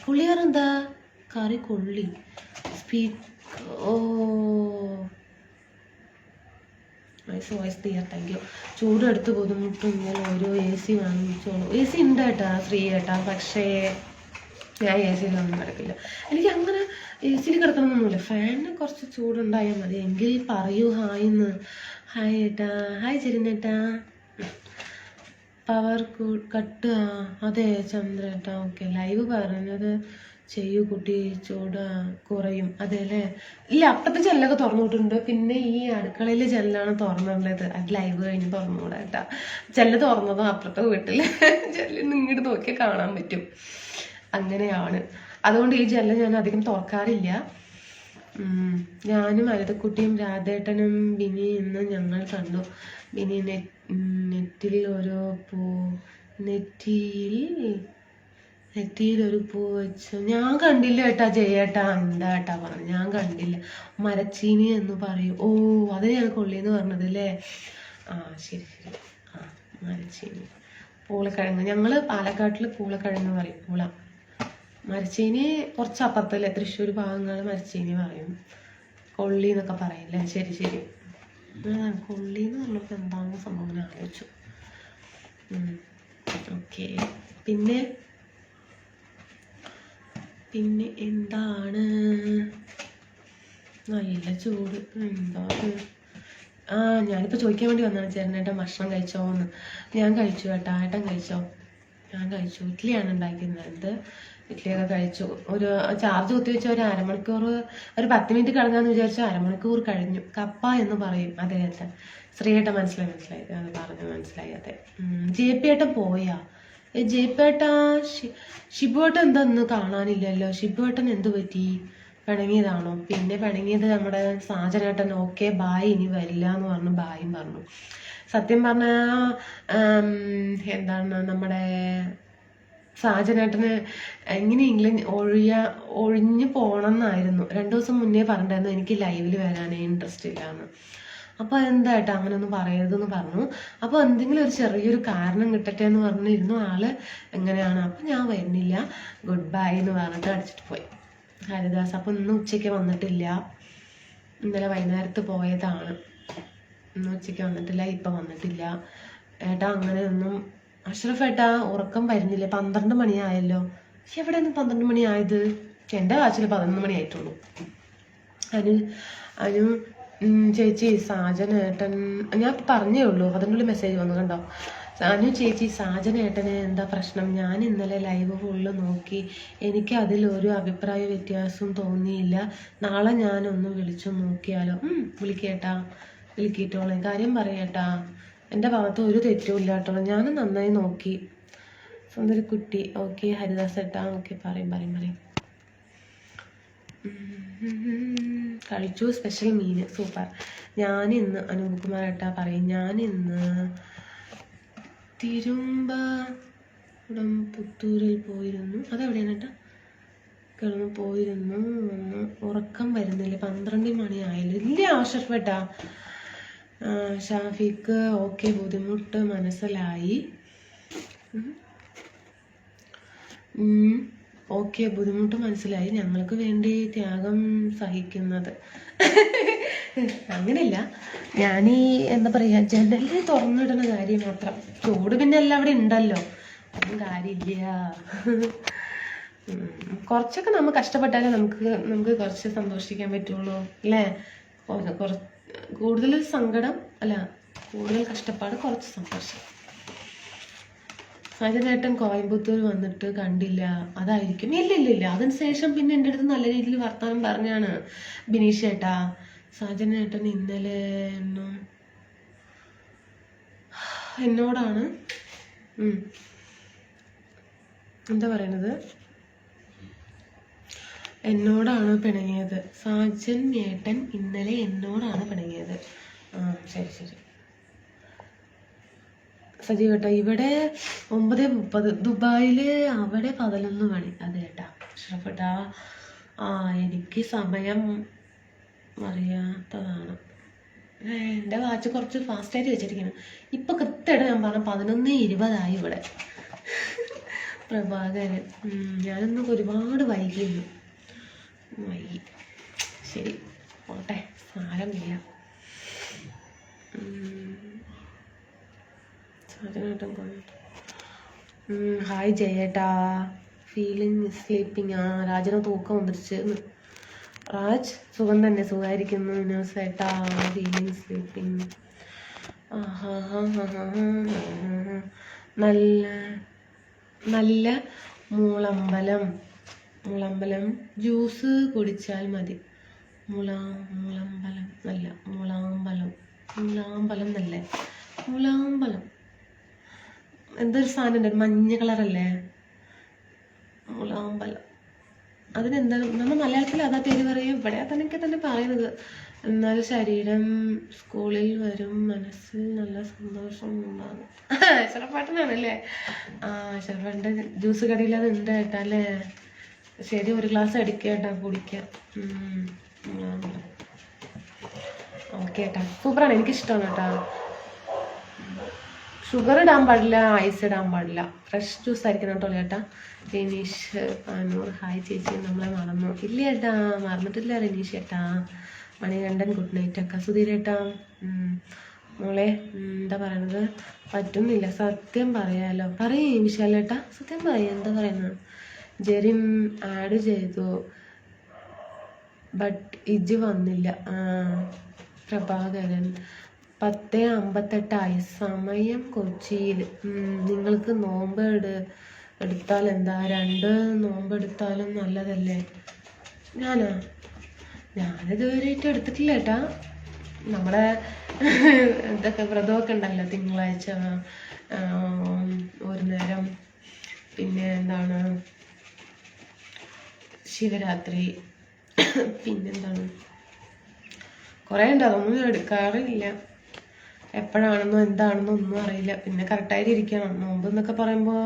കൊള്ളി എന്താ കറി? കൊള്ളി വോയിസ് ക്ലിയർ, താങ്ക് യു. ചൂടെടുത്ത് ബുദ്ധിമുട്ടുണ്ടെങ്കിൽ ഓരോ AC വാങ്ങിച്ചോളൂ. AC ഉണ്ട് ഏട്ടാ, ഫ്രീ ഏട്ടാ. പക്ഷേ ഞാൻ ACയിലൊന്നും കിടക്കില്ല. എനിക്ക് അങ്ങനെ ACയിൽ കിടക്കണമെന്നൊന്നുമില്ല. ഫാനിന് കുറച്ച് ചൂടുണ്ടായാൽ മതി. എങ്കിൽ പറയൂ ഹായ് എന്ന്. ഹായ് ഏട്ടാ, ഹായ് ചെരിനേട്ടാ. പവർ കട്ട്, അതെ ചന്ദ്രേട്ടാ. ഓക്കെ, ലൈവ് പറഞ്ഞത് ചെയ്യൂ കുട്ടി, ചൂട് കുറയും. അതെ അല്ലേ? ഇല്ല, അപ്പത്തെ ജനലൊക്കെ തുറന്നിട്ടുണ്ട്. പിന്നെ ഈ അടുക്കളയിലെ ജനലാണ് തുറന്നുള്ളത്. അത് ലൈവ് കഴിഞ്ഞ് തുറന്നുകൂടാ കേട്ടാ. ജനല് തുറന്നതോ അപ്പുറത്തെ വീട്ടില് ജനലിൽ ഇങ്ങോട്ട് നോക്കിയാൽ കാണാൻ പറ്റും. അങ്ങനെയാണ്. അതുകൊണ്ട് ഈ ജനല് ഞാൻ അധികം തുറക്കാറില്ല. ഞാനും അരുതക്കുട്ടിയും രാധേട്ടനും ബിനി ഇന്ന് ഞങ്ങൾ കണ്ടു. ബിനി നെറ്റിയിൽ ഒരു പൂ വെച്ചു. ഞാൻ കണ്ടില്ല ഏട്ടാ. ജയേട്ടാ എന്താ ഏട്ടാ പറഞ്ഞു? ഞാൻ കണ്ടില്ല. മരച്ചീനി എന്ന് പറയും. ഓ, അത് ഞാൻ കൊള്ളിന്ന് പറഞ്ഞത് അല്ലേ? ആ ശരി ശരി. ആ, മരച്ചീനി, പൂളക്കിഴങ്ങ്. ഞങ്ങള് പാലക്കാട്ടില് പൂളക്കിഴങ്ങ് പറയും, പൂള. മരച്ചീനി കുറച്ച് അപ്പുറത്തല്ലേ, തൃശ്ശൂർ ഭാഗങ്ങൾ മരച്ചീനി പറയും. കൊള്ളി എന്നൊക്കെ പറയില്ലേ? ശരി ശരി. കൊള്ളി എന്ന് പറഞ്ഞപ്പോൾ എന്താണെന്ന് സംഭവം ഞാൻ ആലോചിച്ചു. ഓക്കെ, പിന്നെ എന്താണ്? നല്ല ചൂട്. എന്താണ്? ഞാനിപ്പോൾ ചോദിക്കാൻ വേണ്ടി വന്നതാണ്, ചേട്ടനേട്ടൻ ഭക്ഷണം കഴിച്ചോന്ന്. ഞാൻ കഴിച്ചു കേട്ടാ. ഏട്ടൻ കഴിച്ചോ? ഞാൻ കഴിച്ചു. ഇഡ്ഡലിയാണ് ഉണ്ടാക്കുന്നത്. ഇഡ്ഡലിയൊക്കെ കഴിച്ചു. ഒരു ചാർജ് കുത്തി വെച്ച ഒരു അരമണിക്കൂർ, ഒരു 10 മിനിറ്റ് കിടങ്ങാന്ന് വിചാരിച്ചു. അരമണിക്കൂർ കഴിഞ്ഞു. കപ്പ എന്ന് പറയും. അതെ അതെ, ശ്രീയേട്ടൻ മനസ്സിലായി. അത് പറഞ്ഞു മനസ്സിലായി. അതെ. JP ഏട്ടൻ പോയാ? JP ഏട്ടാ, ഷിബുവേട്ടൻ എന്താന്ന് കാണാനില്ലല്ലോ. ഷിബുവേട്ടൻ എന്ത് പറ്റി? പിണങ്ങിയതാണോ? പിന്നെ പിണങ്ങിയത് നമ്മുടെ സാജനേട്ടൻ. ഓക്കെ ബായ്, ഇനി വരില്ല എന്ന് പറഞ്ഞു. ബായും പറഞ്ഞു. സത്യം പറഞ്ഞ എന്താണ്, നമ്മുടെ സാജനേട്ടന് എങ്ങനെയെങ്കിലും ഒഴിഞ്ഞു പോകണം എന്നായിരുന്നു. 2 ദിവസം മുന്നേ പറഞ്ഞിട്ടായിരുന്നു എനിക്ക് ലൈവിൽ വരാനേ ഇൻട്രസ്റ്റ് ഇല്ലാന്ന്. അപ്പോൾ എന്തായിട്ടാ അങ്ങനെ ഒന്നും പറയരുതെന്ന് പറഞ്ഞു. അപ്പോൾ എന്തെങ്കിലും ഒരു ചെറിയൊരു കാരണം കിട്ടട്ടെ എന്ന് പറഞ്ഞിരുന്നു ആള്. എങ്ങനെയാണ്? അപ്പം ഞാൻ വരുന്നില്ല, ഗുഡ് ബൈ എന്ന് പറഞ്ഞിട്ട് അടിച്ചിട്ട് പോയി ഹരിദാസ്. അപ്പം ഇന്ന് ഉച്ചയ്ക്ക് വന്നിട്ടില്ല. ഇന്നലെ വൈകുന്നേരത്ത് പോയതാണ്. ഇന്ന് ഉച്ചയ്ക്ക് വന്നിട്ടില്ല, ഇപ്പം വന്നിട്ടില്ല ഏട്ടാ. അങ്ങനെയൊന്നും അഷ്റഫ് ഏട്ടാ, ഉറക്കം വരുന്നില്ല. 12 മണിയായല്ലോ. എവിടെയാണ് 12 മണി ആയത്? എൻ്റെ കാച്ചിൽ 11 മണി ആയിട്ടുള്ളൂ. അനു ചേച്ചി സാജനേട്ടൻ, ഞാൻ പറഞ്ഞേ ഉള്ളൂ, അതിനുള്ളിൽ മെസ്സേജ് വന്നു കണ്ടോ. അനു ചേച്ചി, സാജനേട്ടന് എന്താ പ്രശ്നം? ഞാൻ ഇന്നലെ ലൈവ് ഫുള്ള് നോക്കി, എനിക്ക് അതിലൊരു അഭിപ്രായ വ്യത്യാസം തോന്നിയില്ല. നാളെ ഞാനൊന്ന് വിളിച്ചു നോക്കിയാലോ? വിളിക്കിട്ടോളെ, കാര്യം പറയട്ടാ. എൻ്റെ ഭാഗത്ത് ഒരു തെറ്റും ഇല്ല കേട്ടോ. ഞാൻ നന്നായി നോക്കി. സുന്ദരി കുട്ടി. ഓക്കെ ഹരിദാസ് ഏട്ടാ. ഓക്കെ, പറയും. കഴിച്ചു, സ്പെഷ്യൽ മീൻ, സൂപ്പർ. ഞാനിന്ന് അനൂപ്കുമാർ ഏട്ടാ പറയും, ഞാനിന്ന് തിരുവനന്തപുരം പുത്തൂരിൽ പോയിരുന്നു. അതെവിടെയാണ് ഏട്ടാ? കിടന്ന് പോയിരുന്നു. ഉറക്കം വരുന്നില്ല. 12 മണി ആയല്ലോ. ഇല്ല ആവശ്യപ്പെട്ടാ. ഷാഫിക്ക് ഓക്കെ, ബുദ്ധിമുട്ട് മനസ്സിലായി. ഓക്കെ, ബുദ്ധിമുട്ട് മനസ്സിലായി. ഞങ്ങൾക്ക് വേണ്ടി ത്യാഗം സഹിക്കുന്നത്. അങ്ങനെയില്ല, ഞാനീ എന്താ പറയുക, ജനലിൽ തുറന്നിടുന്ന കാര്യം മാത്രം. ചൂട് പിന്നെ എല്ലാം അവിടെ ഉണ്ടല്ലോ, ഒന്നും കാര്യമില്ല. കുറച്ചൊക്കെ നമ്മൾ കഷ്ടപ്പെട്ടാലേ നമുക്ക് കുറച്ച് സന്തോഷിക്കാൻ പറ്റുള്ളൂ അല്ലേ? കൂടുതൽ സങ്കടം അല്ല, കൂടുതൽ കഷ്ടപ്പാട്, കുറച്ച് സന്തോഷം. സാജനേട്ടൻ കോയമ്പത്തൂർ വന്നിട്ട് കണ്ടില്ല, അതായിരിക്കും. ഇല്ല, അതിനുശേഷം പിന്നെ എൻ്റെ അടുത്ത് നല്ല രീതിയിൽ വർത്തമാനം പറഞ്ഞാണ് ബിനീഷ് ചേട്ടാ. സാജനേട്ടൻ ഇന്നലെ എന്നോടാണ് എന്താ പറയണത്, എന്നോടാണ് പിണങ്ങിയത്. സാജൻ ഏട്ടൻ ഇന്നലെ എന്നോടാണ് പിണങ്ങിയത്. ശരി സജീവ് ഏട്ടാ. ഇവിടെ 9:30, ദുബായില് അവിടെ 11 മണി. അതെ ഏട്ടാ ഇഷ്ടപ്പെട്ടാ. എനിക്ക് സമയം അറിയാത്തതാണ്. എൻ്റെ വാച്ച് കുറച്ച് ഫാസ്റ്റായിട്ട് വെച്ചിരിക്കണം. ഇപ്പൊ കൃത്യമായിട്ട് ഞാൻ പറഞ്ഞ 11:20 ഇവിടെ. പ്രഭാകരൻ ഞാനൊന്നും ഒരുപാട് വൈകി. ശരി പോട്ടെ, സാരമില്ല. ഹായ് ജയേട്ടാ. Feeling sleeping. രാജന് തൂക്കം വന്നിരിച്ച്. രാജ് സുഖം തന്നെ, സുഖമായിരിക്കുന്നു. ന്യൂസേട്ടാ ഫീലിംഗ് സ്ലീപ്പിംഗ്. നല്ല മൂളമ്പലം ജ്യൂസ് കുടിച്ചാൽ മതി. മൂളമ്പലം നല്ല മൂളാമ്പലം നല്ലേ. മൂളാമ്പലം എന്തൊരു സാധനം ഉണ്ട്, മഞ്ഞ കളറല്ലേ മൂളാമ്പലം. അതിനെന്താണ് നമ്മൾ മലയാളത്തിൽ അതാ പേര് പറയും, ഇവിടെ അതെനിക്ക് തന്നെ പറയുന്നത്. എന്നാൽ ശരീരം സ്കൂളിൽ വരും, മനസ്സിൽ നല്ല സന്തോഷം ഉണ്ടാകും. ചെറുപ്പാട്ടനാണല്ലേ. ചെറുപ്പാട്ടിൻ്റെ ജ്യൂസ് കടയിൽ അത് ഉണ്ട് കേട്ടാ അല്ലേ. ശരി, ഒരു ഗ്ലാസ് അടിക്കേട്ടാ കുടിക്കാം. ഓക്കെ ഏട്ടാ, സൂപ്പറാണ്, എനിക്കിഷ്ടമാണ് കേട്ടാ. ഷുഗർ ഇടാൻ പാടില്ല, ഐസ് ഇടാൻ പാടില്ല, ഫ്രഷ് ജ്യൂസ് ആയിരിക്കണം കേട്ടോ ചേട്ടാ. റിനീഷ് പാനൂർ ഹായ് ചേച്ചി, നമ്മളെ മറന്നു. ഇല്ല ഏട്ടാ, മറന്നിട്ടില്ല റിനീഷ് ഏട്ടാ. മണികണ്ഠൻ ഗുഡ് നൈറ്റ് ഒക്കെ. സുധീരേട്ടാ മോളെ എന്താ പറയണത്, പറ്റുന്നില്ല സത്യം പറയാലോ. പറയേ വിശാലേട്ടാ, സത്യം പറയാ, എന്താ പറയുന്നത്. ജെറിൻ ആഡ് ചെയ്തു ബട്ട് ഇജ് വന്നില്ല. പ്രഭാകരൻ 10:58 സമയം കൊച്ചിയിൽ. നിങ്ങൾക്ക് നോമ്പ് എടുത്താൽ എന്താ, 2 നോമ്പ് എടുത്താലും നല്ലതല്ലേ. ഞാനിതുവരെയായിട്ട് എടുത്തിട്ടില്ല ഏട്ടാ. നമ്മുടെ ഇതൊക്കെ വ്രതമൊക്കെ ഉണ്ടല്ലോ, തിങ്കളാഴ്ച ഒരു നേരം, പിന്നെ എന്താണ് ശിവരാത്രി, പിന്നെന്താണ് കുറേ ഉണ്ട്. അതൊന്നും എടുക്കാറില്ല. എപ്പോഴാണെന്നോ എന്താണെന്നോ ഒന്നും അറിയില്ല. പിന്നെ കറക്റ്റായിട്ട് ഇരിക്കണം. നോമ്പ് എന്നൊക്കെ പറയുമ്പോൾ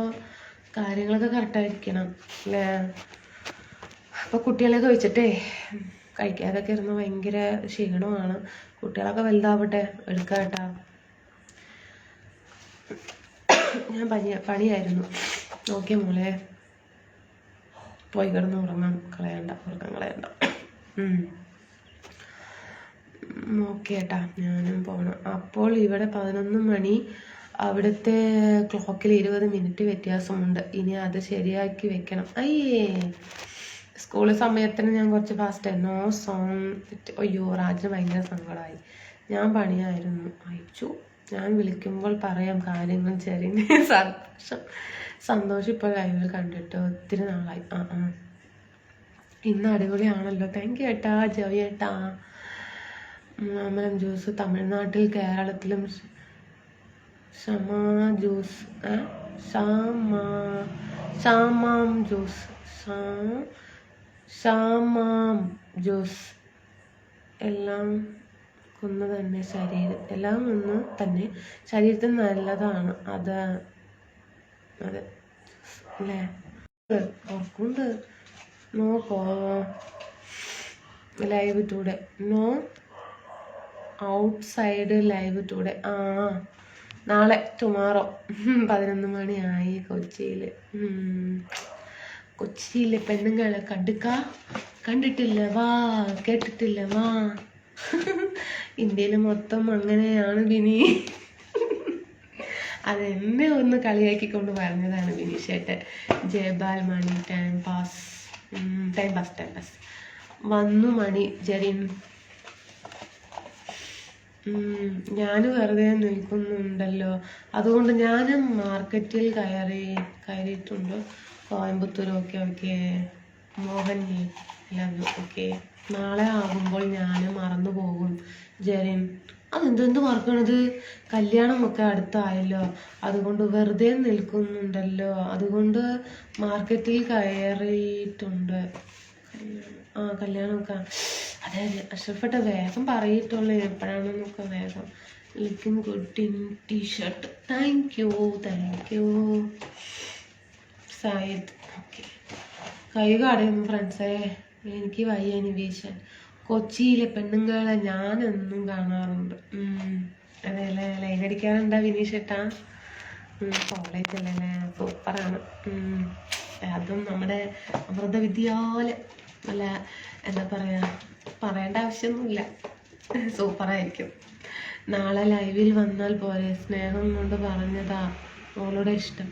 കാര്യങ്ങളൊക്കെ കറക്റ്റായിരിക്കണം അല്ലേ. അപ്പോൾ കുട്ടികളെയൊക്കെ വെച്ചിട്ടേ കഴിക്കാതൊക്കെ ഇരുന്ന് ഭയങ്കര ക്ഷീണമാണ്. കുട്ടികളൊക്കെ വലുതാവട്ടെ, എടുക്കാം കേട്ടാ. ഞാൻ പണിയായിരുന്നു. ഓക്കെ മോളെ, പോയി കിടന്ന് ഉറക്കം കളയണ്ട. ഓക്കെ ഏട്ടാ, ഞാനും പോകണം. അപ്പോൾ ഇവിടെ 11 മണി, അവിടുത്തെ ക്ലോക്കിൽ 20 മിനിറ്റ് വ്യത്യാസമുണ്ട്. ഇനി അത് ശരിയാക്കി വെക്കണം. അയ്യേ, സ്കൂൾ സമയത്തിന് ഞാൻ കുറച്ച് ഫാസ്റ്റ്. No song. അയ്യോ, രാജന് ഭയങ്കര സങ്കടമായി. ഞാൻ പണിയായിരുന്നു. അയച്ചു. ഞാൻ വിളിക്കുമ്പോൾ പറയാം കാര്യങ്ങൾ. ചെറിയ സന്തോഷം. ഇപ്പോൾ ലൈവിൽ കണ്ടിട്ട് ഒത്തിരി നാളായി. ഇന്ന് അടിപൊളിയാണല്ലോ. താങ്ക് യു ഏട്ടാ. ജോയി ഏട്ടാ. മാമ്പഴം ജ്യൂസ് തമിഴ്നാട്ടിൽ, കേരളത്തിലും ഷമാം ജ്യൂസ് എല്ലാം ഒന്ന് തന്നെ ശരീരത്തിന് നല്ലതാണ്. അതെ അല്ലേ. ഓർക്കുന്നുണ്ട്. നോക്കോ live today, no outside live today. നാളെ ടുമാറോ 11 മണിയായി കൊച്ചിയിൽ. കൊച്ചിയിലെ പെണ്ണുങ്ങളെ കണ്ടിട്ടില്ല വാ, കേട്ടിട്ടില്ല വാ. ഇന്ത്യയിൽ മൊത്തം അങ്ങനെയാണ് ബിനി. അതെന്നെ ഒന്ന് കളിയാക്കിക്കൊണ്ട് പറഞ്ഞതാണ് ബിനീഷേട്ടൻ. ജയബാൽ മണി ടൈം പാസ്. വന്നു മണി. ജെറിൻ ഞാൻ വെറുതെ നിൽക്കുന്നുണ്ടല്ലോ, അതുകൊണ്ട് ഞാനും മാർക്കറ്റിൽ കയറിയിട്ടുണ്ട്. Coimbatore. Okay. Mohan love you. Okay. നാളെ ആകുമ്പോൾ ഞാൻ മറന്നു പോകും ജെറിൻ. അതെന്തെന്ത് മറക്കണത്? കല്യാണമൊക്കെ അടുത്തായല്ലോ, അതുകൊണ്ട് വെറുതെ നിൽക്കുന്നുണ്ടല്ലോ, അതുകൊണ്ട് മാർക്കറ്റിൽ കയറിയിട്ടുണ്ട്. കല്യാണമൊക്കെ അതെ അഷ്റഫേട്ട വേഗം പറയിട്ടുള്ളൂ എപ്പോഴാണെന്നൊക്കെ. വേഗം looking good in t-shirt. Thank you Zayed. Okay. കൈ കടയുന്നു ഫ്രണ്ട്സേ, എനിക്ക് വയ്യ നിവേശൻ. കൊച്ചിയിലെ പെണ്ണുങ്ങളെ ഞാനെന്നും കാണാറുണ്ട്. അതെല്ലേ, ലൈൻ അടിക്കാറുണ്ടാ വിനീഷേട്ടാ? കോളേജ് അല്ലേ, സൂപ്പറാണ്. അതും നമ്മുടെ അമൃത വിദ്യാലയം അല്ല, എന്താ പറയാ, പറയേണ്ട ആവശ്യമൊന്നുമില്ല, സൂപ്പറായിരിക്കും. നാളെ ലൈവിൽ വന്നാൽ പോരെ? സ്നേഹം കൊണ്ട് പറഞ്ഞതാ, മോളുടെ ഇഷ്ടം.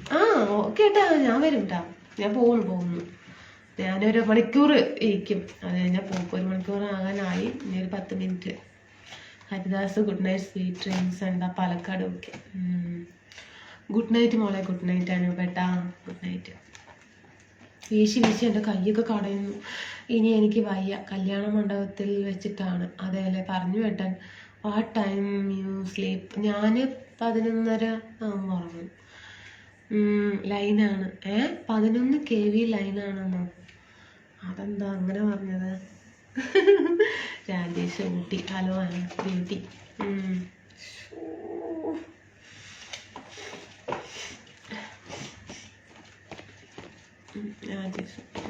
ഓക്കെ ഏട്ടാ, ഞാൻ വരും കേട്ടാ. ഞാൻ പോകുന്നു. ഞാനൊരു മണിക്കൂർ ഇരിക്കും, അത് കഴിഞ്ഞാൽ പോകും. 1 മണിക്കൂർ ആകാനായി, ഇനി ഒരു 10 minute. Haridas good night, sweet dreams. എന്താ പാലക്കാട്? ഓക്കെ. ഗുഡ് നൈറ്റ് മോളെ. ഗുഡ് നൈറ്റ് അനുപേട്ടാ. Good night. വീശി എൻ്റെ കൈയൊക്കെ കടയുന്നു. ഇനി എനിക്ക് വയ്യ. കല്യാണ മണ്ഡപത്തിൽ വെച്ചിട്ടാണ്. അതേല്ലേ, പറഞ്ഞു കേട്ടാൻ. What time you sleep? ഞാൻ 11:30 ഉറങ്ങും. ലൈനാണ്. 11 kV ലൈനാണെന്നോ? അതെന്താ അങ്ങനെ പറഞ്ഞത്? രാജേഷ് ഊട്ടി. ഹലോ ആണ് ബ്യൂട്ടി.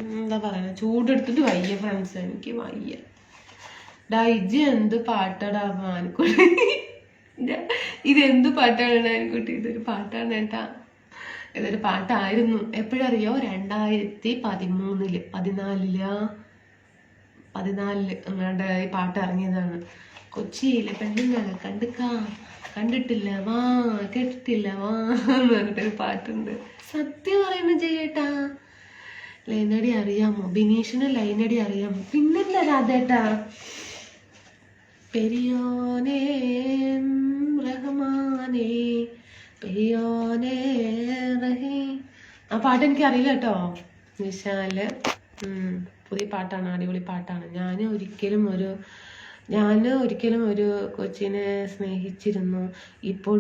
എന്താ പറയുക, ചൂടെടുത്തിട്ട് വയ്യ ഫ്രണ്ട്സ്, എനിക്ക് വയ്യ. ഇജ്ജ് എന്ത് പാട്ടാടാ മാനിക്കുട്ടി? ഇതെന്ത് പാട്ടാണ് മാനിക്കുട്ടി? ഇതൊരു പാട്ടാണ് കേട്ടാ. ഇതൊരു പാട്ടായിരുന്നു. എപ്പോഴറിയോ? 2013 14 അങ്ങാണ്ട് ഈ പാട്ട് ഇറങ്ങിയതാണ്. കൊച്ചിയിലെ പെണ്ണുങ്ങളെ കണ്ടിട്ടില്ല വാ, കേട്ടിട്ടില്ല വാ എന്ന് പറഞ്ഞിട്ടൊരു പാട്ടുണ്ട്. സത്യം പറയുന്ന ചെയ്യേട്ടാ. ലൈനടി അറിയാമോ? ബിനീഷിന് ലൈനടി അറിയാമോ? പിന്നെന്താ രാധേട്ടാ? പെരിയോനേ റഹ്മാനേ പെരിയോനേ റഹീ. ആ പാട്ട് എനിക്ക് അറിയില്ല കേട്ടോ. വിശാല് പുതിയ പാട്ടാണ്, അടിപൊളി പാട്ടാണ്. ഞാൻ ഒരിക്കലും ഒരു കൊച്ചിനെ സ്നേഹിച്ചിരുന്നു. ഇപ്പോൾ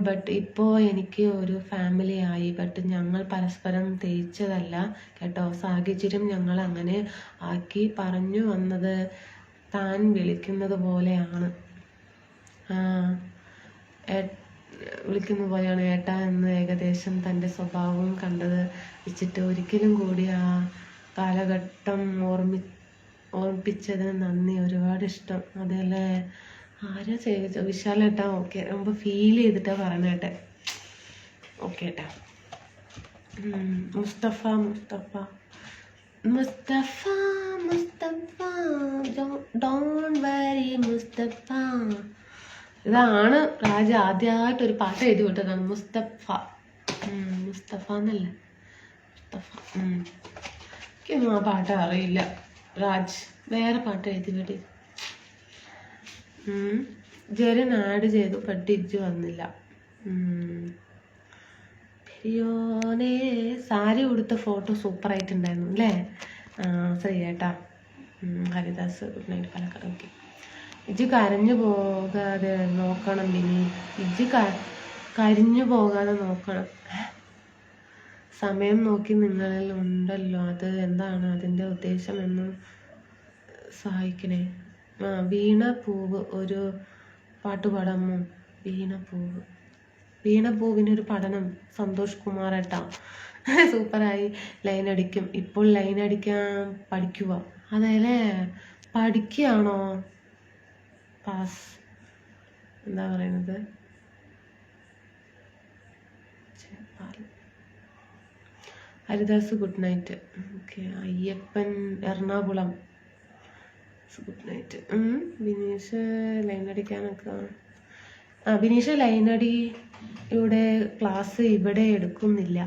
എനിക്ക് ഒരു ഫാമിലി ആയി. ബട്ട് ഞങ്ങൾ പരസ്പരം തേച്ചതല്ല കേട്ടോ. സാഹചര്യം ഞങ്ങൾ അങ്ങനെ ആക്കി. പറഞ്ഞു വന്നത് താൻ വിളിക്കുന്നത് പോലെയാണ്. വിളിക്കുന്ന പോലെയാണ് ഏട്ടാ എന്ന്. ഏകദേശം തൻ്റെ സ്വഭാവം കണ്ടത് വെച്ചിട്ട് ഒരിക്കലും കൂടി ആ കാലഘട്ടം ഓർമ്മിപ്പിച്ചതിന് നന്ദി. ഒരുപാട് ഇഷ്ടം. അതല്ലേ, ആരാ ചോദിച്ചോ? വിശാലേട്ടാ. ഓക്കെ. ரொம்ப ഫീൽ ചെയ്തിട്ടാ പറയണേട്ടെ. ഓക്കെ ഏട്ടാ. മുസ്തഫ ഡോണ്ട് വരി മുസ്തഫ. ഇതാണ് രാജ ആദ്യമായിട്ടൊരു പാട്ട് എഴുതി വിട്ടതാണ്. മുസ്തഫ എന്നല്ല, മുസ്തഫ. എനിക്കൊന്നും ആ പാട്ട് അറിയില്ല. രാജ് വേറെ പാട്ട് എഴുതി വിടി. ജെറിൻ ആഡ് ചെയ്തു, ബട്ട് ഇജ്ജ് വന്നില്ല. പെരിയോനെ സാരി ഉടുത്ത ഫോട്ടോ സൂപ്പർ ആയിട്ടുണ്ടായിരുന്നു അല്ലേ? ശരി ഏട്ടാ. Haridas good night Palakkad. Okay. ഇജ്ജ് കരഞ്ഞു പോകാതെ നോക്കണം ബിനി. ഇജ്ജ് കരിഞ്ഞു പോകാതെ നോക്കണം. സമയം നോക്കി നിങ്ങളിൽ ഉണ്ടല്ലോ, അത് എന്താണ് അതിൻ്റെ ഉദ്ദേശം എന്ന് സഹായിക്കണേ. വീണ പൂവ് ഒരു പാട്ട് പാടാമോ? വീണപ്പൂവിനൊരു പഠനം. സന്തോഷ് കുമാർ ഏട്ടാ. സൂപ്പറായി. ലൈൻ അടിക്കും. ഇപ്പോൾ ലൈൻ അടിക്കാൻ പഠിക്കുക. അതേല്ലേ, പഠിക്കുകയാണോ? പാസ് എന്താ പറയുന്നത്? Haridas good night. Okay. Ayyappan Ernakulam good night. Bineesh line അടിക്കാനൊക്കെ. ബിനീഷ് ലൈനടിയുടെ ക്ലാസ് ഇവിടെ എടുക്കുന്നില്ല.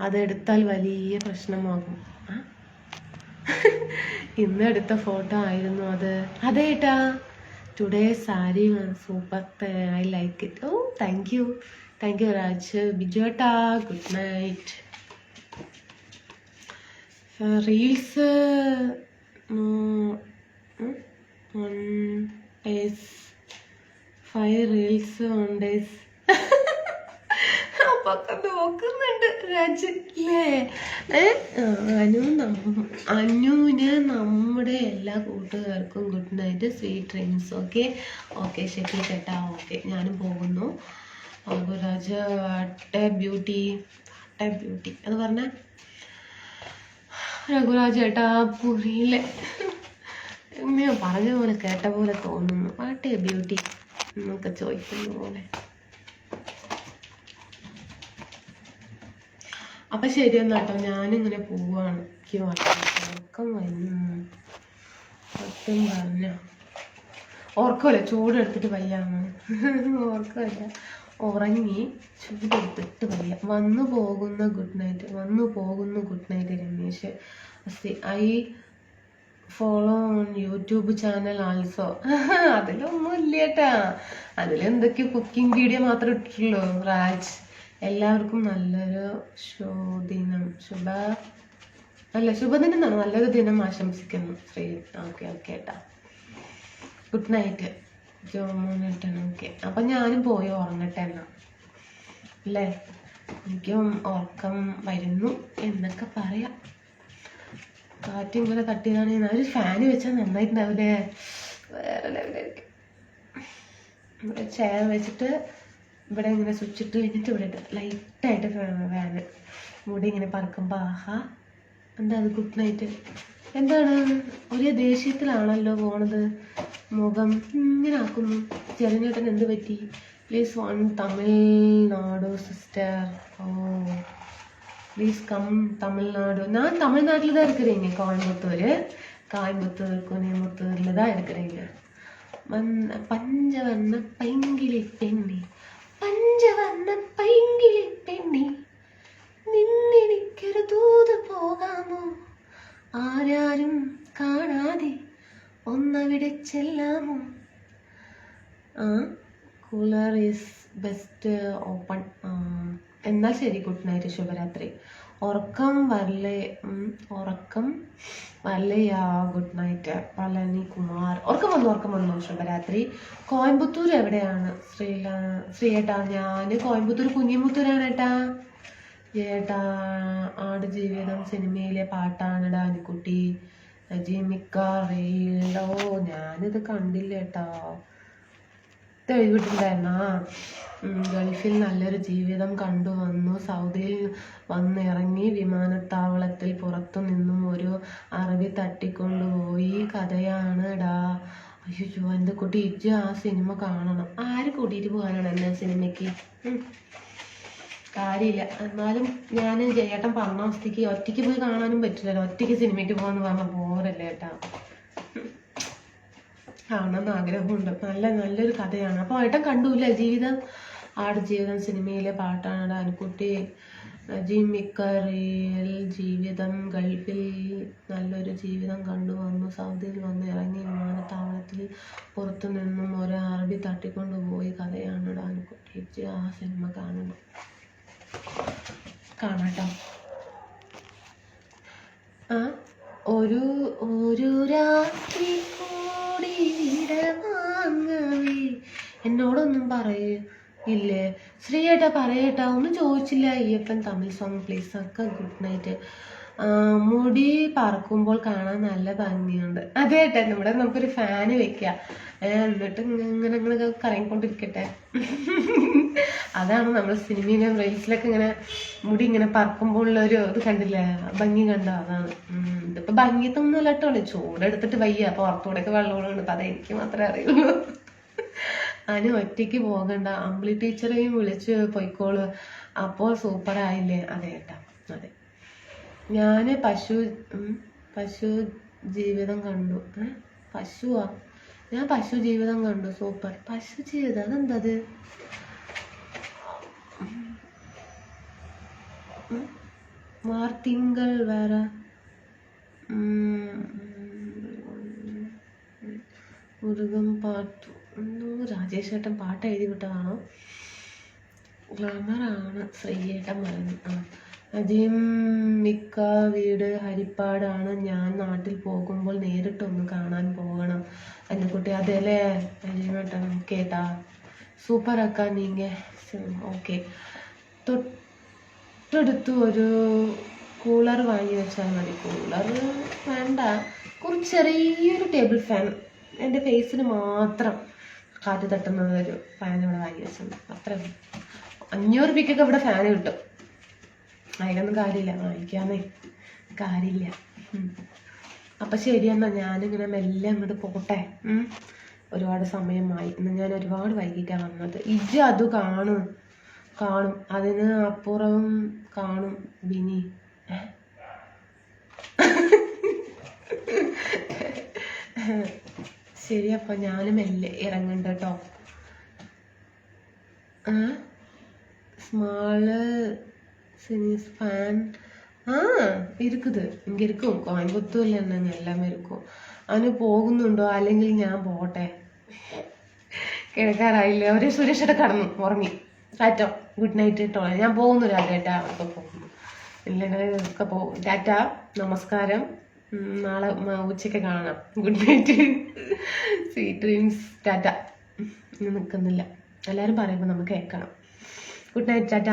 അതെടുത്താൽ വലിയ പ്രശ്നമാകും. ഇന്ന് എടുത്ത ഫോട്ടോ ആയിരുന്നു അത്. അതേട്ടാ, today sari super, I like it. Oh thank you Raj. ബിജുട്ടാ good night. Reels 1 days 5 reels 1 days അപ്പൊക്കെ നോക്കുന്നുണ്ട് രാജ് അല്ലേ? അനുവിന് നമ്മുടെ എല്ലാ കൂട്ടുകാർക്കും good night, sweet dreams. Okay Shekki ചേട്ടാ, ഓക്കെ ഞാനും പോകുന്നു. രഘുരാജ് ബ്യൂട്ടി അത് പറഞ്ഞ രഘുരാജ് ചേട്ടാ പുരിയിലെ ഞാൻ പറഞ്ഞ പോലെ കേട്ട പോലെ തോന്നുന്നു. വാട്ടേ ബ്യൂട്ടി എന്നൊക്കെ ചോദിക്കുന്ന പോലെ. അപ്പൊ ശരിയെന്നാ കേട്ടോ, ഞാനിങ്ങനെ പോവാണ്. എനിക്ക് ഉറക്കം വരുന്നു. സത്യം പറഞ്ഞ ഉറക്കമല്ല, ചൂടെടുത്തിട്ട് വയ്യാന്ന്. ഉറക്കമല്ല, ഉറങ്ങി ചൂടെടുത്തിട്ട് വയ്യ. വന്നു പോകുന്ന good night Ramesh. I follow on YouTube channel also. അതിലൊന്നും ഇല്ല കേട്ടാ, അതിലെന്തൊക്കെയോ കുക്കിംഗ് വീഡിയോ മാത്രമേ ഇട്ടിട്ടുള്ളൂ. രാജ് എല്ലാവർക്കും നല്ലൊരു ശുഭദിനം എന്നാണ്, നല്ലൊരു ദിനം ആശംസിക്കുന്നു ശ്രീ. ഓക്കെ ഏട്ടാ, ഗുഡ് നൈറ്റ് ജോമോനേട്ടൻ. ഓക്കെ അപ്പൊ ഞാനും പോയി ഉറങ്ങട്ടെ എന്നാ അല്ലേ? എനിക്കും ഉറക്കം വരുന്നു എന്നൊക്കെ പറയാം. കാറ്റും ഇങ്ങനെ തട്ടിയതാണെങ്കിൽ ഒരു ഫാന് വെച്ചാൽ നന്നായിട്ടുണ്ടാവില്ലേ? വേറെ ലെവലായിരിക്കും. ഇവിടെ ചെയർ വെച്ചിട്ട് ഇവിടെ ഇങ്ങനെ സ്വിച്ച് ഇട്ട് കഴിഞ്ഞിട്ട് ഇവിടെ ഇട്ട് ലൈറ്റായിട്ട് ഫാന് മുടി ഇങ്ങനെ പറക്കുമ്പോൾ ആഹാ. എന്താ അത് ഗുഡ് നൈറ്റ്? എന്താണ് ഒരേ ദേഷ്യത്തിലാണല്ലോ പോണത്, മുഖം ഇങ്ങനെ ആക്കുന്നു. ചെറിയേട്ടൻ എന്ത് പറ്റി? Please one Tamil Nadu sister. Oh please come Tamil Nadu. நான் தமிழ்நாட்டில் தான் இருக்கிறீங்க. கோயம்புத்தூர் குனிமுத்தூரில் தான் இருக்கிறீங்க. പഞ്ചവർണ്ണ പൈങ്കിളി പെണ്ണി നിന്നെനിക്കൊരു ദൂത് പോകാമോ? ആരാരും കാണാതെ ഒന്നവിടെ ചെല്ലാമോ? Cooler is best open. എന്നാൽ ശരി, ഗുഡ് നൈറ്റ്, ശുഭരാത്രി. ഉറക്കം വരലയാ. Good night Palani Kumar. ഉറക്കം വന്നു. ശുഭരാത്രി. കോയമ്പത്തൂർ എവിടെയാണ് ശ്രീയേട്ടാ? ഞാൻ കോയമ്പത്തൂർ കുഞ്ഞിമുത്തൂരാണ് ഏട്ടാ. ഏട്ടാ ആടുജീവിതം സിനിമയിലെ പാട്ടാണ് ഡാനിക്കുട്ടി. ജിമിക്ക റീലോ ഞാനിത് കണ്ടില്ല ഏട്ടാ. എഴുതിയിട്ടുണ്ടായിരുന്നാ? ഗൾഫിൽ നല്ലൊരു ജീവിതം കണ്ടുവന്നു, സൗദിയിൽ വന്നിറങ്ങി, വിമാനത്താവളത്തിൽ പുറത്തു നിന്നും ഒരു അറബി തട്ടിക്കൊണ്ടുപോയി. കഥയാണ് ഡാ. അയ്യോ എൻ്റെ കുട്ടി ഇജ്ജ് ആ സിനിമ കാണണം. ആര് കൂട്ടിയിട്ട് പോകാനാണ് എന്നെ സിനിമയ്ക്ക്? കാര്യമില്ല. എന്നാലും ഞാൻ ചേട്ടൻ പറഞ്ഞ അവസ്ഥയ്ക്ക് ഒറ്റയ്ക്ക് പോയി കാണാനും പറ്റില്ലല്ലോ. ഒറ്റയ്ക്ക് സിനിമയ്ക്ക് പോകാന്ന് പറഞ്ഞാൽ പോരല്ലേ ഏട്ടാ. കാണാൻ ആഗ്രഹമുണ്ട്. നല്ലൊരു കഥയാണ്. അപ്പോൾ ഏട്ടൻ കണ്ടൂല്ലേ ജീവിതം? ആടുജീവിതം സിനിമയിലെ പാട്ടാണ് ഡാനിക്കുട്ടി. ജിമിക്ക റിയൽ ജീവിതം. ഗൾഫിൽ നല്ലൊരു ജീവിതം കണ്ടുവന്നു, സൗദിയിൽ വന്ന് ഇറങ്ങി, വിമാനത്താവളത്തിൽ പുറത്തു നിന്നും ഒരു അറബി തട്ടിക്കൊണ്ടുപോയി. കഥയാണ് ഡാനിക്കുട്ടി. ആ സിനിമ കാണാട്ടോ. ഒരു രാത്രി കൂടി വിടവാങ്ങവേ. എന്നോടൊന്നും പറയില്ലേ ശ്രീയേട്ടാ? പറയേട്ടാ, ഒന്നും ചോദിച്ചില്ല. Ayyappan Tamil song please. ഒക്കെ ഗുഡ് നൈറ്റ്. മുടി പറക്കുമ്പോൾ കാണാൻ നല്ല ഭംഗിയുണ്ട്. അതേട്ടാ, ഇവിടെ നമുക്കൊരു ഫാന് വെക്കാം, എന്നിട്ട് ഇങ്ങനെ കറങ്ങിക്കൊണ്ടിരിക്കട്ടെ. അതാണ് നമ്മൾ സിനിമയിലും റീൽസിലൊക്കെ ഇങ്ങനെ മുടി ഇങ്ങനെ പറക്കുമ്പോൾ ഉള്ളൊരു ഇത് കണ്ടില്ലേ, ഭംഗി കണ്ടോ? അതാണ്. ഇതിപ്പോ ഭംഗിത്തൊന്നും കേട്ടോ, ചൂടെടുത്തിട്ട് വയ്യ. അപ്പൊ പുറത്തൂടെയൊക്കെ വെള്ളമുണ്ട്. അപ്പൊ അതെനിക്ക് മാത്രമേ അറിയുള്ളൂ. അതിന് ഒറ്റയ്ക്ക് പോകണ്ട, അമ്പിളി ടീച്ചറെയും വിളിച്ച് പൊയ്ക്കോളൂ, അപ്പോൾ സൂപ്പറായില്ലേ? അതെ ഏട്ടാ, അതെ. ഞാന് പശു ജീവിതം കണ്ടു. പശുവാ? ഞാൻ പശു ജീവിതം കണ്ടു. സൂപ്പർ. പശു ജീവിതം അതെന്തത്? വാർത്തിങ്കൾ വേറെ മുരുകൻ പാട്ടു രാജേഷ് ഏട്ടൻ പാട്ട് എഴുതി വിട്ടതാണോ? ഗ്ലാമറാണ് ശ്രീയേട്ടൻ പറഞ്ഞു. ആദ്യം മിക്ക വീട് ഹരിപ്പാടാണ്. ഞാൻ നാട്ടിൽ പോകുമ്പോൾ നേരിട്ടൊന്ന് കാണാൻ പോകണം. അന്നക്കുട്ടി അതേല്ലേ അജിമേട്ടൻ കേട്ടാ സൂപ്പർ അക്കാ നീങ്ങ. ഓക്കെ, തൊട്ടടുത്ത് ഒരു കൂളർ വാങ്ങി വെച്ചാൽ മതി. കൂളർ വേണ്ട, കുറച്ച് ചെറിയൊരു ടേബിൾ ഫാൻ എൻ്റെ ഫേസിന് മാത്രം കാറ്റ് തട്ടുന്നത് ഒരു ഫാൻ ഇവിടെ വാങ്ങി വെച്ചിട്ടുണ്ട്. അത്ര 500 രൂപയ്ക്കൊക്കെ ഇവിടെ ഫാന് കിട്ടും. അതിനൊന്നും കാര്യമില്ല, വാങ്ങിക്കാന്നേ കാര്യമില്ല. അപ്പം ശരി എന്നാൽ ഞാനിങ്ങനെ മെല്ലെ അങ്ങോട്ട് പോട്ടെ. ഒരുപാട് സമയമായി. ഇന്ന് ഞാൻ ഒരുപാട് വൈകിട്ടാണ് വന്നത്. ഇജ്ജ് അത് കാണും, അതിന് അപ്പുറം കാണും ബിനി. ശരി, അപ്പം ഞാൻ മെല്ലെ ഇറങ്ങണ്ട കേട്ടോ. ஸ்மாலு சினிஸ் ஃபேன் இருக்குது. இங்கே இருக்கும், கோயம்புத்தூரில் என்னங்க எல்லாமே இருக்கும். അവന് പോകുന്നുണ്ടോ? അല്ലെങ്കിൽ ഞാൻ പോട്ടെ? കിടക്കാറായില്ലേ? ഒരു സുരേഷേട്ട കടന്നു ഉറങ്ങി. ടാറ്റോ, ഗുഡ് നൈറ്റ് കേട്ടോ. ഞാൻ പോകുന്നു രാജേട്ടാ. ഒക്കെ പോകുന്നു, ഇല്ലെങ്കിൽ ഒക്കെ പോകും. ടാറ്റ, നമസ്കാരം. നാളെ ഉച്ചയ്ക്ക് കാണാം. Good night, sweet dreams. Tata. ഇന്ന് നിൽക്കുന്നില്ല, എല്ലാവരും പറയുമ്പോൾ നമുക്ക് കേൾക്കണം. Good night, Tata.